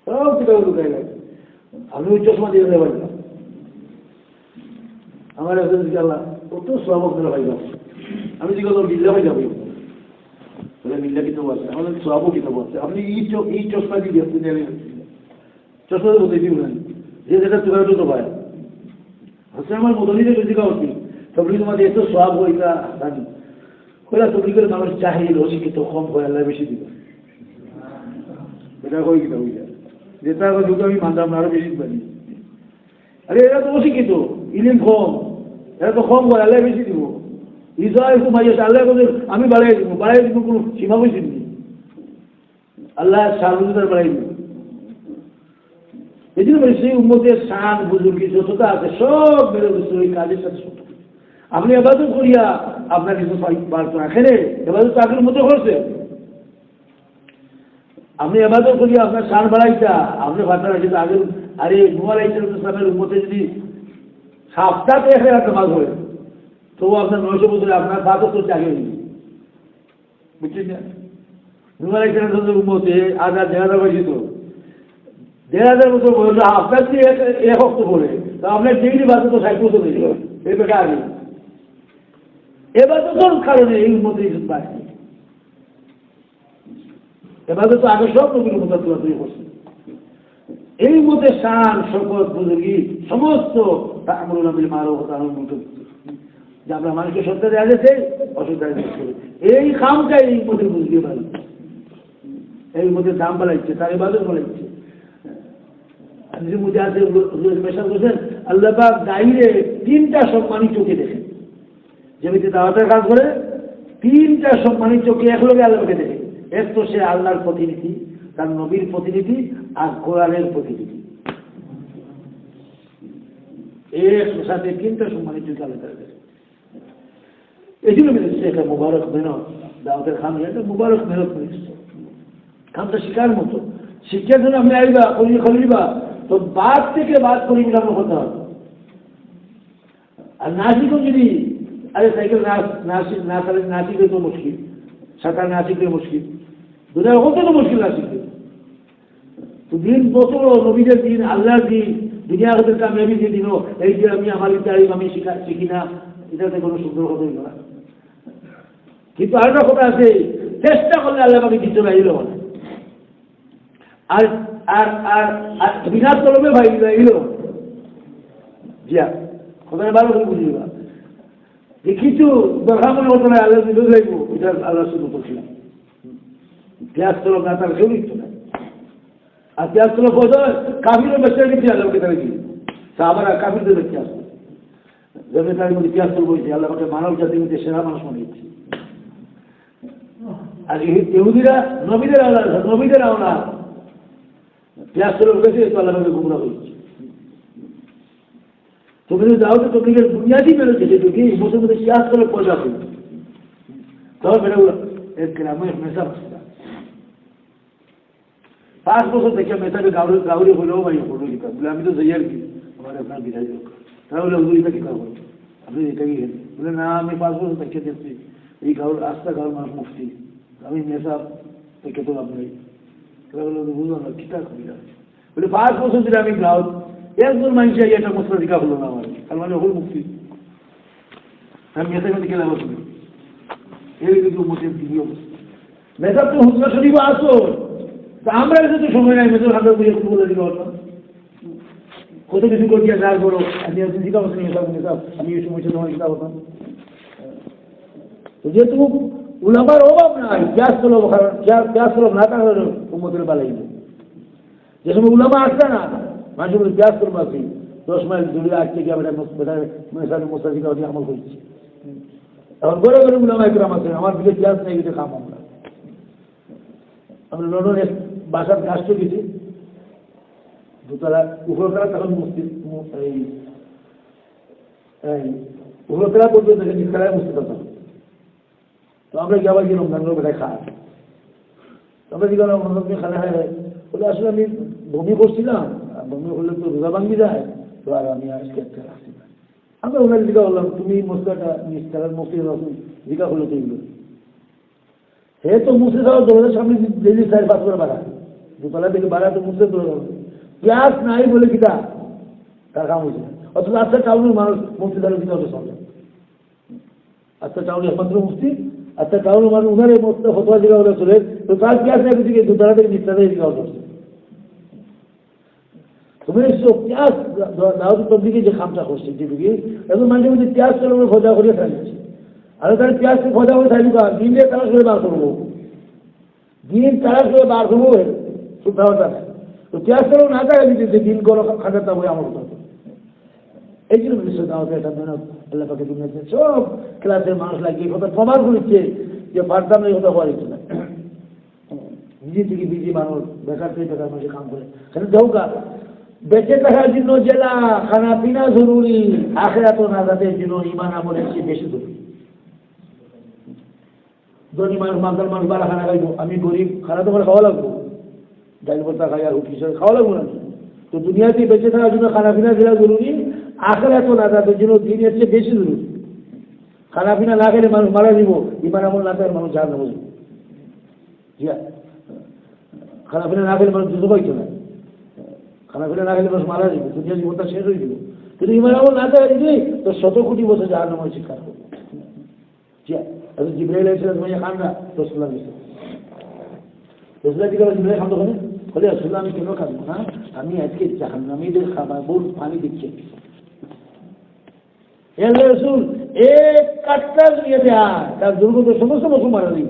সব কিতাবও লুকাই গেছে। আমি ওই চশমা দিয়ে দেওয়া পারলাম আমার একজন জিজ্ঞাসা কত সবক ধরে ভাই যাবো, আমি জিজ্ঞাসা মিল্লা ভাই যাবো বলে মিল্লা কিতাব আছে, আমাদের সবও কিতাব আছে। আপনি এই চশমা দিয়ে দেখতে নেবেন, চশমা তো বলতে দিব না যে যেটা চোখে তো পায় হচ্ছে আমার মদনীদের বেশিকা হচ্ছি তবলিগ তোমাদের এত সব হইতা জানি কইলা তবলিগের মানুষ চাহিল অশিক্ষিত কম হয় আল্লাহ বেশি দিবে, এটা কই কিনা বুঝা যেটা যুগে আমি মানতাম না আরো বেশি পারি। আরে এরা তো অশিক্ষিত, ইলিম কম, এরা তো কম হয় আল্লাহ বেশি দিব। ইসরায়েল একটু মাইয়াছে আল্লাহ আমি বাড়াই দিব কোনো সীমা বসে নি, আল্লাহ সার্বজনীন বাড়াই দিব। এই জন্য সেই উম্মতের শান বুজুর্গি যতটা আছে সব বেরো গেছে ওই কাজের সাথে। আপনি এবাদত করিয়া আপনার কিছু বাড়তো রাখেন, এবাদত তো আগের মতো করছে। আপনি এবাদত করিয়া আপনার শান বাড়াইতা আপনি ভাষা রাখছে আগের। আরে নুহ আলাইহিস সালামের উম্মতে যদি সপ্তাহে 1000 নামাজ হয় তবু আপনার 900 বছরে আপনার 72 আগে হয়ে যাবে, বুঝছেন না? নুহ আলাইহিস সালামের উম্মতে 1000 বেশি তো 1000 বছর বয়স আপনার যে এক অক্ত করে তা আপনার ডিগ্রি বাজে তো 60 বছর হয়ে যাবে। এই বেটা আগে এবাদতের কারণে এই উম্মতের ইজ্জত বাড়ছে। এবাদত আগে সব নবীর উম্মত তৈরি করছে। এই উম্মতের শান শপথ বুজুর্গি সমস্ত তা'মুরুনা বিল মারুফ ওয়া তানহাউনা আনিল মুনকার, যে আমরা মানুষকে সত্য দেওয়া যাচ্ছে অসত্য এই কামটাই এই উম্মতের বুজুর্গি বাড়ছে, এই উম্মতের দাম বাড়াইছে, তার ইবাদত বাড়াইছে। মুঝে আছে মেশাল বলছেন আল্লাহ পাক দায়ীরে 3টা সম্মানী চোখে দেখেন, যেমনি দাওয়াতের কাজ করে 3টা সম্মানী চোখে একলগে আল্লাহকে দেখে। এক তো সে আল্লাহর প্রতিনিধি, তার নবীর প্রতিনিধি আর কোরআনের প্রতিনিধি, এর সাথে 3টা সম্মানী চোখে আল্লাহ দেখে। এই জন্য মেরেছে একটা মুবারক মেহনত, দাওয়াতের খাম একটা মুবারক মেহনত করেছে, খামটা শিকার মতো। শিক্ষার জন্য আপনি আইবা খলিবা তো বাদ থেকে বাদ করি মিলানো হতে হবে। আর না শিখুন যদি আরে সাইকেল না শিখলে তো মুশকিল, সাঁতার না শিখলে মুশকিল, দুনিয়ার কত তো মুশকিল না শিখলে তো দিন বছর নবীদের দিন আল্লাহর দিন দুনিয়া হতে কামিয়াবি যে দিনও এই যে আমি আমার ইতালিম আমি শিখি না, এটাতে কোনো সুন্দর কথা হইল না। কিন্তু আরেকটা কথা আছে, চেষ্টা করলে আল্লাহ আমাকে দিতে পারিল না, আর আর আর আর বিনা তলবে ভাই এলো জিয়া কোথায় ভালো করে বুঝিবা যে কিছু দরকার মনে হতো না আল্লাহ দিল লাগবো, এটা আল্লাহ শুধু করছিলাম। পেঁয়াজ তলব না তার কেউ লিখতো না, আর পেঁয়াজ তলব হতো কাফিরও বেঁচে গেছে আল্লাহকে তারা কি আবার কাফিরদের বেঁচে আসতো। যেমন তার মধ্যে পেঁয়াজ তলব হয়েছে আল্লাহ আমাকে মানব জাতির মধ্যে সেরা মানুষ মনে হচ্ছে। আর ইহুদিরা নবীদের আওলা পেঁয়াজ তলব গেছে তো আল্লাহ আমাকে গুমরা হয়েছে। তুমি দাও তো তবলিগের বুনিয়াদি বেরোচ্ছে যেটুকু মুসলিম মধ্যে পেঁয়াজ তলব পয়সা হয়েছে তবে বেরো এক গ্রামে মেসা 5 বছর থেকে মেসাকে গাউরি হলেও ভাই হলো কিতাব বলে আমি তো যাই আর কি আমার আপনার বিদায় হোক, তাহলে হুজুরিটা কি করবো আপনি এটাই বলে না আমি 5 বছর থেকে দেখছি এই গাউর আস্থা গাউর মানুষ মুফতি আমি মেসা থেকে তো লাভ নেই, তাহলে বুঝলাম না কিতা করি বলে 5 বছর ধরে আমি গাউর একজন মানুষ এটা মশলা দিকা হলো না আমার তার মানে হল মুক্তি আমি মেসা কিন্তু খেলা বসবি এই কিন্তু মোটের দিবি অবস্থা মেসা তো হুজরা শরীফ আসো তা আমরা যদি সময় নাই মেসের হাতে বুঝে একটু বলে দিতে পারতাম কত কিছু করিয়া যার করো আমি একদিন দিতে পারছি আমি এই সময় তোমার দিতে পারতাম। যেহেতু উলামার অভাব নাই গ্যাস তলব না থাকলে উম্মতের বালাই যে সময় উলামা আসছে না মানুষের গ্যাস তলব আছে 10 মাইল দূরে আসছে গিয়ে মেসার মোস্তাদিকা দিয়ে আমল করছি। এখন ঘরে ঘরে উলামা একরাম আছে আমার দিকে গ্যাস নেই এটা কাম আমরা আমরা লন্ডনে বাসার কাজটা গেছি, দোতলা উপরতলা তখন এই উপরতলা পর্যন্ত নিচতলায় মুক্তি তখন। তো আমরা কি আবার গেলাম রমজান বেটায় খায়, আমরা কি করলাম রমজান খানা খাই বলে আসলে আমি বমি করছিলাম, বমি করলে তো রোজা ভাঙ্গি যায়, তো আর আমি আজকে একটা রাখছি না। আমরা ওনার জিজ্ঞা করলাম তুমি মশলাটা নিচতলার মুক্তি জিজ্ঞা করলো তো এগুলো হে তো মুছে যাওয়ার দরজার সামনে ডেলি 4-5 করে বাড়া, দোতলা থেকে বাড়া তো মুছে তো পেঁয়াজ নাই বলে কিটা তার কাম হয়েছে। অথচ আচ্ছা টাউনের মানুষ মুক্তি দ্বারা কিনা হতে চলে, আচ্ছা টাউন একমাত্র মুক্তি, আচ্ছা টাউনের মানুষ উনার এই মস্ত ফতোয়া জিজ্ঞা হলে চলে, তো তার পেঁয়াজ না কিছু দোতলা থেকে নিচতলা থেকে জিজ্ঞা করছে। তুমি পেঁয়াজ দাওয়াত তবলিগে যে কামটা করছে যেদিকে এখন মাঝে মধ্যে পেঁয়াজ চলে ভজা করে খাইছে, আর তাহলে পেঁয়াজকে ভজা করে খাইলি দিনে তারা করে বার করবো, দিন তারা করে বার করবো শুদ্ধাওয়াটা নেই। তো পেঁয়াজ চলো না দেখা দিতেছে দিন করো খাটাতে হবে আমার কথা। এই জন্য বিশ্বদাওয়াতে একটা মেহনত আল্লাহ পাকে দুনিয়াতে সব ক্লাসের মানুষ লাগিয়ে কথা প্রমাণ করেছে যে পারতাম এই কথা হওয়ার ইচ্ছে না। নিজে থেকে বিজি মানুষ বেকার থেকে বেকার মানুষের কাম করে খালি দৌকা বেঁচে থাকার জন্য জেলা খানা পিনা জরুরি, আখিরাত ও নাজাতের জন্য ঈমান আমলের চেয়ে বেশি জরুরি। ধনী মানুষ মালদার মানুষ বারা খানা খাইব, আমি গরিব খানা তোমার খাওয়া লাগবো, ডাইল ভর্তা খাই আর রুটি খাওয়া লাগবো না। তো দুনিয়াতে বেঁচে থাকার জন্য খানা পিনা জেলা জরুরি, আখিরাত ও নাজাতের জন্য দিনের চেয়ে বেশি জরুরি। খানা পিনা না খেলে মানুষ মারা দিব, ঈমান আমল না খেলে মানুষ জাহান্নামে যাবে। খানা পিনা না খেলে মানুষ দুটো পাইতো না, খানা পিনা না খেলে মানুষ মারা যাবে, দুনিয়া জীবনটা শেষ হয়ে যাবে। কিন্তু ঈমান আমল না থাকে দিবি তো 100 কোটি বছর জাহান্নামে শিক্ষা করবে। জিব্রাইল আলাইহিস সালাম খান না রাসূলুল্লাহ দিয়েছে, রাসূলুল্লাহ দিকে জিব্রাইল খান দোকানে বলে রাসূলুল্লাহ আমি কেন খাবো না, আমি আজকে জাহান্নামীদের খাবার বহু পানি দিচ্ছি। রাসূল এক কাটটা দিয়ে দেয় তার দুর্গত সমস্ত বছর মারা দিই।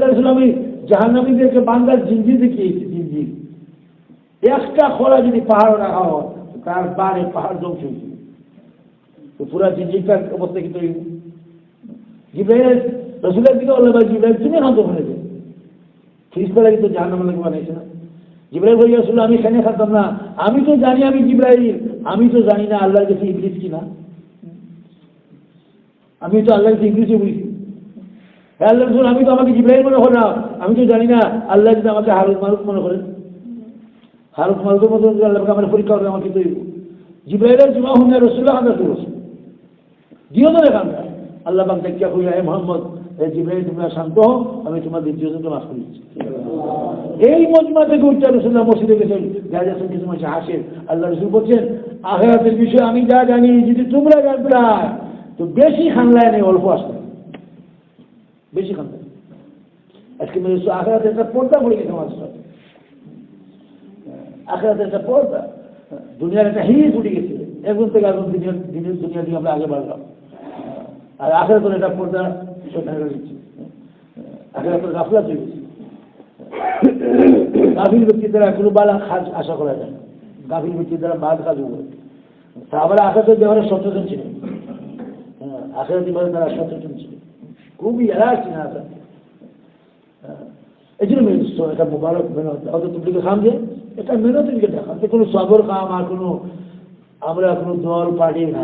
রাসূল আমি জাহান্নামীদেরকে বান্দার জিঞ্জির দেখিয়েছি, জিঞ্জির একটা খোলা যদি পাহাড় রাখা হয় তার বারে পাহাড় ধ্বংস হয়েছে, তো পুরা জিঞ্জিরটার অবস্থা কিন্তু জিব্রাইল রাসূলের দিকে বলল ভাই জিব্রাইল তুমি খাদ্য ফেলেছে, ফিরিস্তারা কিন্তু জাহান্নামের লোক বানাইছে না। জিব্রাইল বলে রাসূল আমি এখানে খাতাম না, আমি তো জানি আমি জিব্রাইল, আমি তো জানি না আল্লাহর কাছে ইবলিস কিনা, আমি তো আল্লাহর কাছে ইবলিসে বুঝি। আল্লাহ রাসূল আমি তো আমাকে জিব্রাইল মনে হয় না, আমি তো জানি না আল্লাহ যদি আমাকে হারুত মারুত মনে করেন, হারুত মারুতের মতো আল্লাহকে আমার পরীক্ষা করে আমাকে তো জিব্রাইলের জমা হুনে রাসূলুল্লাহ দিও তো দেখান আল্লাহ পাক দেখা কইয়া হে মুহাম্মদ জিব্রাইল তোমরা শান্ত হও, আমি তোমাদের দ্বিতীয়জনকে মাফ করে দিচ্ছি। এই মজমা থেকে উঠতে রাসূলুল্লাহ মসজিদে গেছেন, যাচ্ছেন কিছু মানুষ হাসেন, আল্লাহ রাসূল বলছেন আখিরাতের বিষয়ে আমি যা জানি যদি তোমরা জানতা তো বেশি খানলায় নেই অল্প আসতে, বেশি খানলায়। আজকে মেরে আখিরাতের একটা পর্দা পড়ে গেছে আমার সাথে, আখিরাতের একটা পর্দা, দুনিয়ার একটা হিজ উঠে গেছে, একজন থেকে একজন দিনের দুনিয়া দিয়ে আমরা আগে বাড়লাম, আর আখিরাতের একটা পর্দা সেখানে রয়েছে, আখিরাতের গাফলাত হয়ে গেছে। গাফিল ব্যক্তির দ্বারা কোনো বালা কাজ আশা করা যায় না, গাফিল ব্যক্তির দ্বারা বাদ কাজ করে। তারপরে আখিরাতের ব্যাপারে সচেতন ছিলেন, আখিরাতের ব্যাপারে তারা সচেতন ছিলেন, খুবই এলাচ ছিলেন আসা। এই জন্য এটা মোবারক মেহনত, হয়তো তুমি খাম যে এটা মেহনতের দিকে দেখা, কোনো সবর কাম আর কোনো আমরা কোনো দল পার্টি না,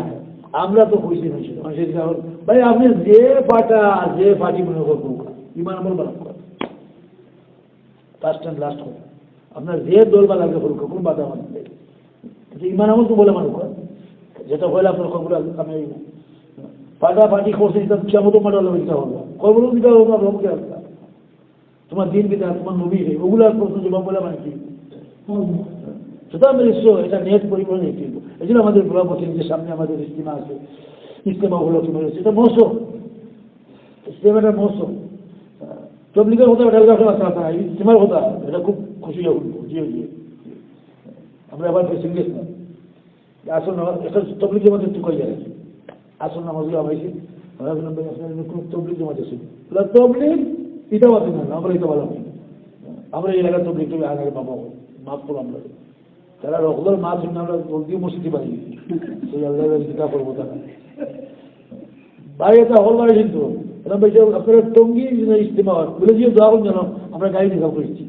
আমরা তো খুশি হয়েছিল মানুষের ভাই আপনি যে পার্টি মনে করবো ইমান আমল বানাব ফার্স্ট অ্যান্ড লাস্ট কথা, আপনার যে দল বা লাগবে করুক কোনো বাধা আমার নেই, ইমান আমল তো বলে মানুষ যেটা হলে আপনার খবর আমি পার্টি করছে কেমন মারা দিতে হবে, খবর দিতে হবে ভ্রমকে আসবে তোমার দিন বিদা তোমার নবী ওগুলার প্রশ্ন জবাব বলে মানে কি সুতরাং এটা নেট পরিবহন একটি। এই জন্য আমাদের বলা বলছেন যে সামনে আমাদের ইস্তেমা আছে, ইস্তেমা হলো কি রয়েছে, এটা মৌসুম, ইস্তেমাটা মৌসুম, তবলিগের কথা এটা ইস্তেমার কথা এটা খুব খুশি হবে জিও জিও আমরা আবার পেশেন্ট গেছি না আসল না একটা তবলিগের মধ্যে টুকাই যায় আসল না মজুরি আমাইছি কোনো তবলিগ জমাতে ছিল তবলিগ এটা বাতি না আমরা এটা ভালো আমরা এই এলাকার তবলিগ তুমি আগে পাবো মাফ করো আমরা তারা রকলের মাছ আমরা জলদি মসজিদে পাই সেই আল্লাহ চিন্তা করবো তারা বাইরে এটা হল বাড়ি কিন্তু এরকম ভাই আপনারা টঙ্গি ইস্তেমা বলে দিয়ে দোয়া করুন যেন আমরা গাড়ি রিজার্ভ করেছি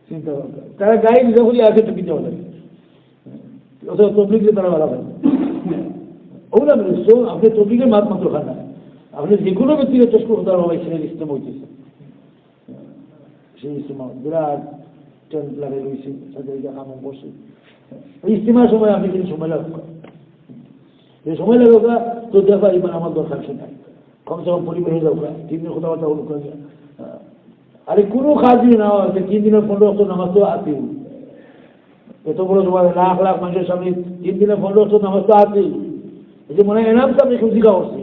চিন্তা ভাবনা তারা গাড়ি রিজার্ভ করে আসে টঙ্গি যাওয়া লাগে অথবা তবলিগকে তারা ভালো হয় ওগুলো আমি আপনি তবলিগের মাত্র খান না আপনি যে কোনো ব্যক্তিকে চেষ্টা করতে পারবো ভাই সেখানে ইস্তেমা হইতেছে সেই ইস্তেমা বিরাট টেন্ট লাগাই রয়েছে তাদের কাম বসে ইস্তেমার সময় আপনি কিন্তু সময় লাগবে এই সময় লাগে ওরা তো দেখা ইমান আমার দরকার সেটা কমসে কম পরিবেশে দরকার 3 দিন কথাবার্তা হল করে আরে কোনো কাজই না আছে 3 দিনের 15 বছর নামাজ তো আছেই এত বড় সময় লাখ লাখ মানুষের সামনে 3 দিনের 15 বছর নামাজ তো আছেই এই যে মনে হয় এনাম তো আপনি খুশি খাওয়াচ্ছি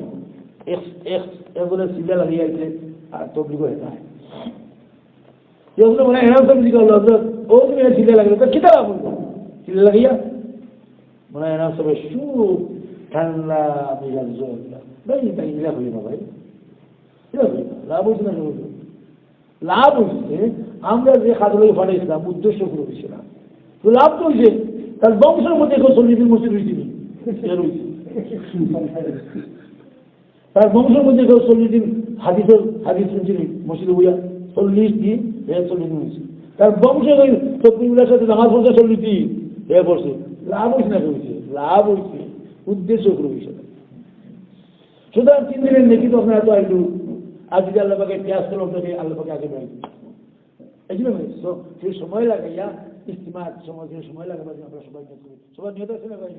এগুলো সিলে লাগিয়ে আছে আর তবলিগ হয়ে যায় যেগুলো মনে হয় এনাম তো খুশি খাওয়ালো ও তুমি সিলে লাগলো তো কিতা বলবো সিলে লাগিয়া মনে হয় এনাম সবাই সুখ ঠান্ডা মেজাজ ভাই তাই ইলা হইল না ভাই লাভ হয়েছে না লাভ হয়েছে আমরা যে খাদগুলো ফাটাইছিলাম উদ্দেশ্য করে দিয়েছিলাম তো লাভ তো হয়েছে তার বংশের মধ্যে কেউ 40 দিন মসজিদ হয়েছিল তার বংশের মধ্যে কেউ 40 দিন হাদিস শুনছিল মসজিদে বইয়া 40 দিন 40 দিন হয়েছে তার বংশের ওই তকবিরুল্লাহর সাথে নামাজ পড়ছে 40 দিন পড়ছে লাভ হয়েছে না হয়েছে লাভ হয়েছে উদ্দেশ্য করে বিষয় সুতরাং 3 দিনের নেকি তো আপনার এত একটু আজকে আল্লাহকে ত্যাগ করলো আপনাকে আল্লাহকে আগে বেড়াই এই জন্য সেই সময় লাগাইয়া ইস্তিমার সময় লাগাবার আমরা সবাই নিয়ত আছে না ভাই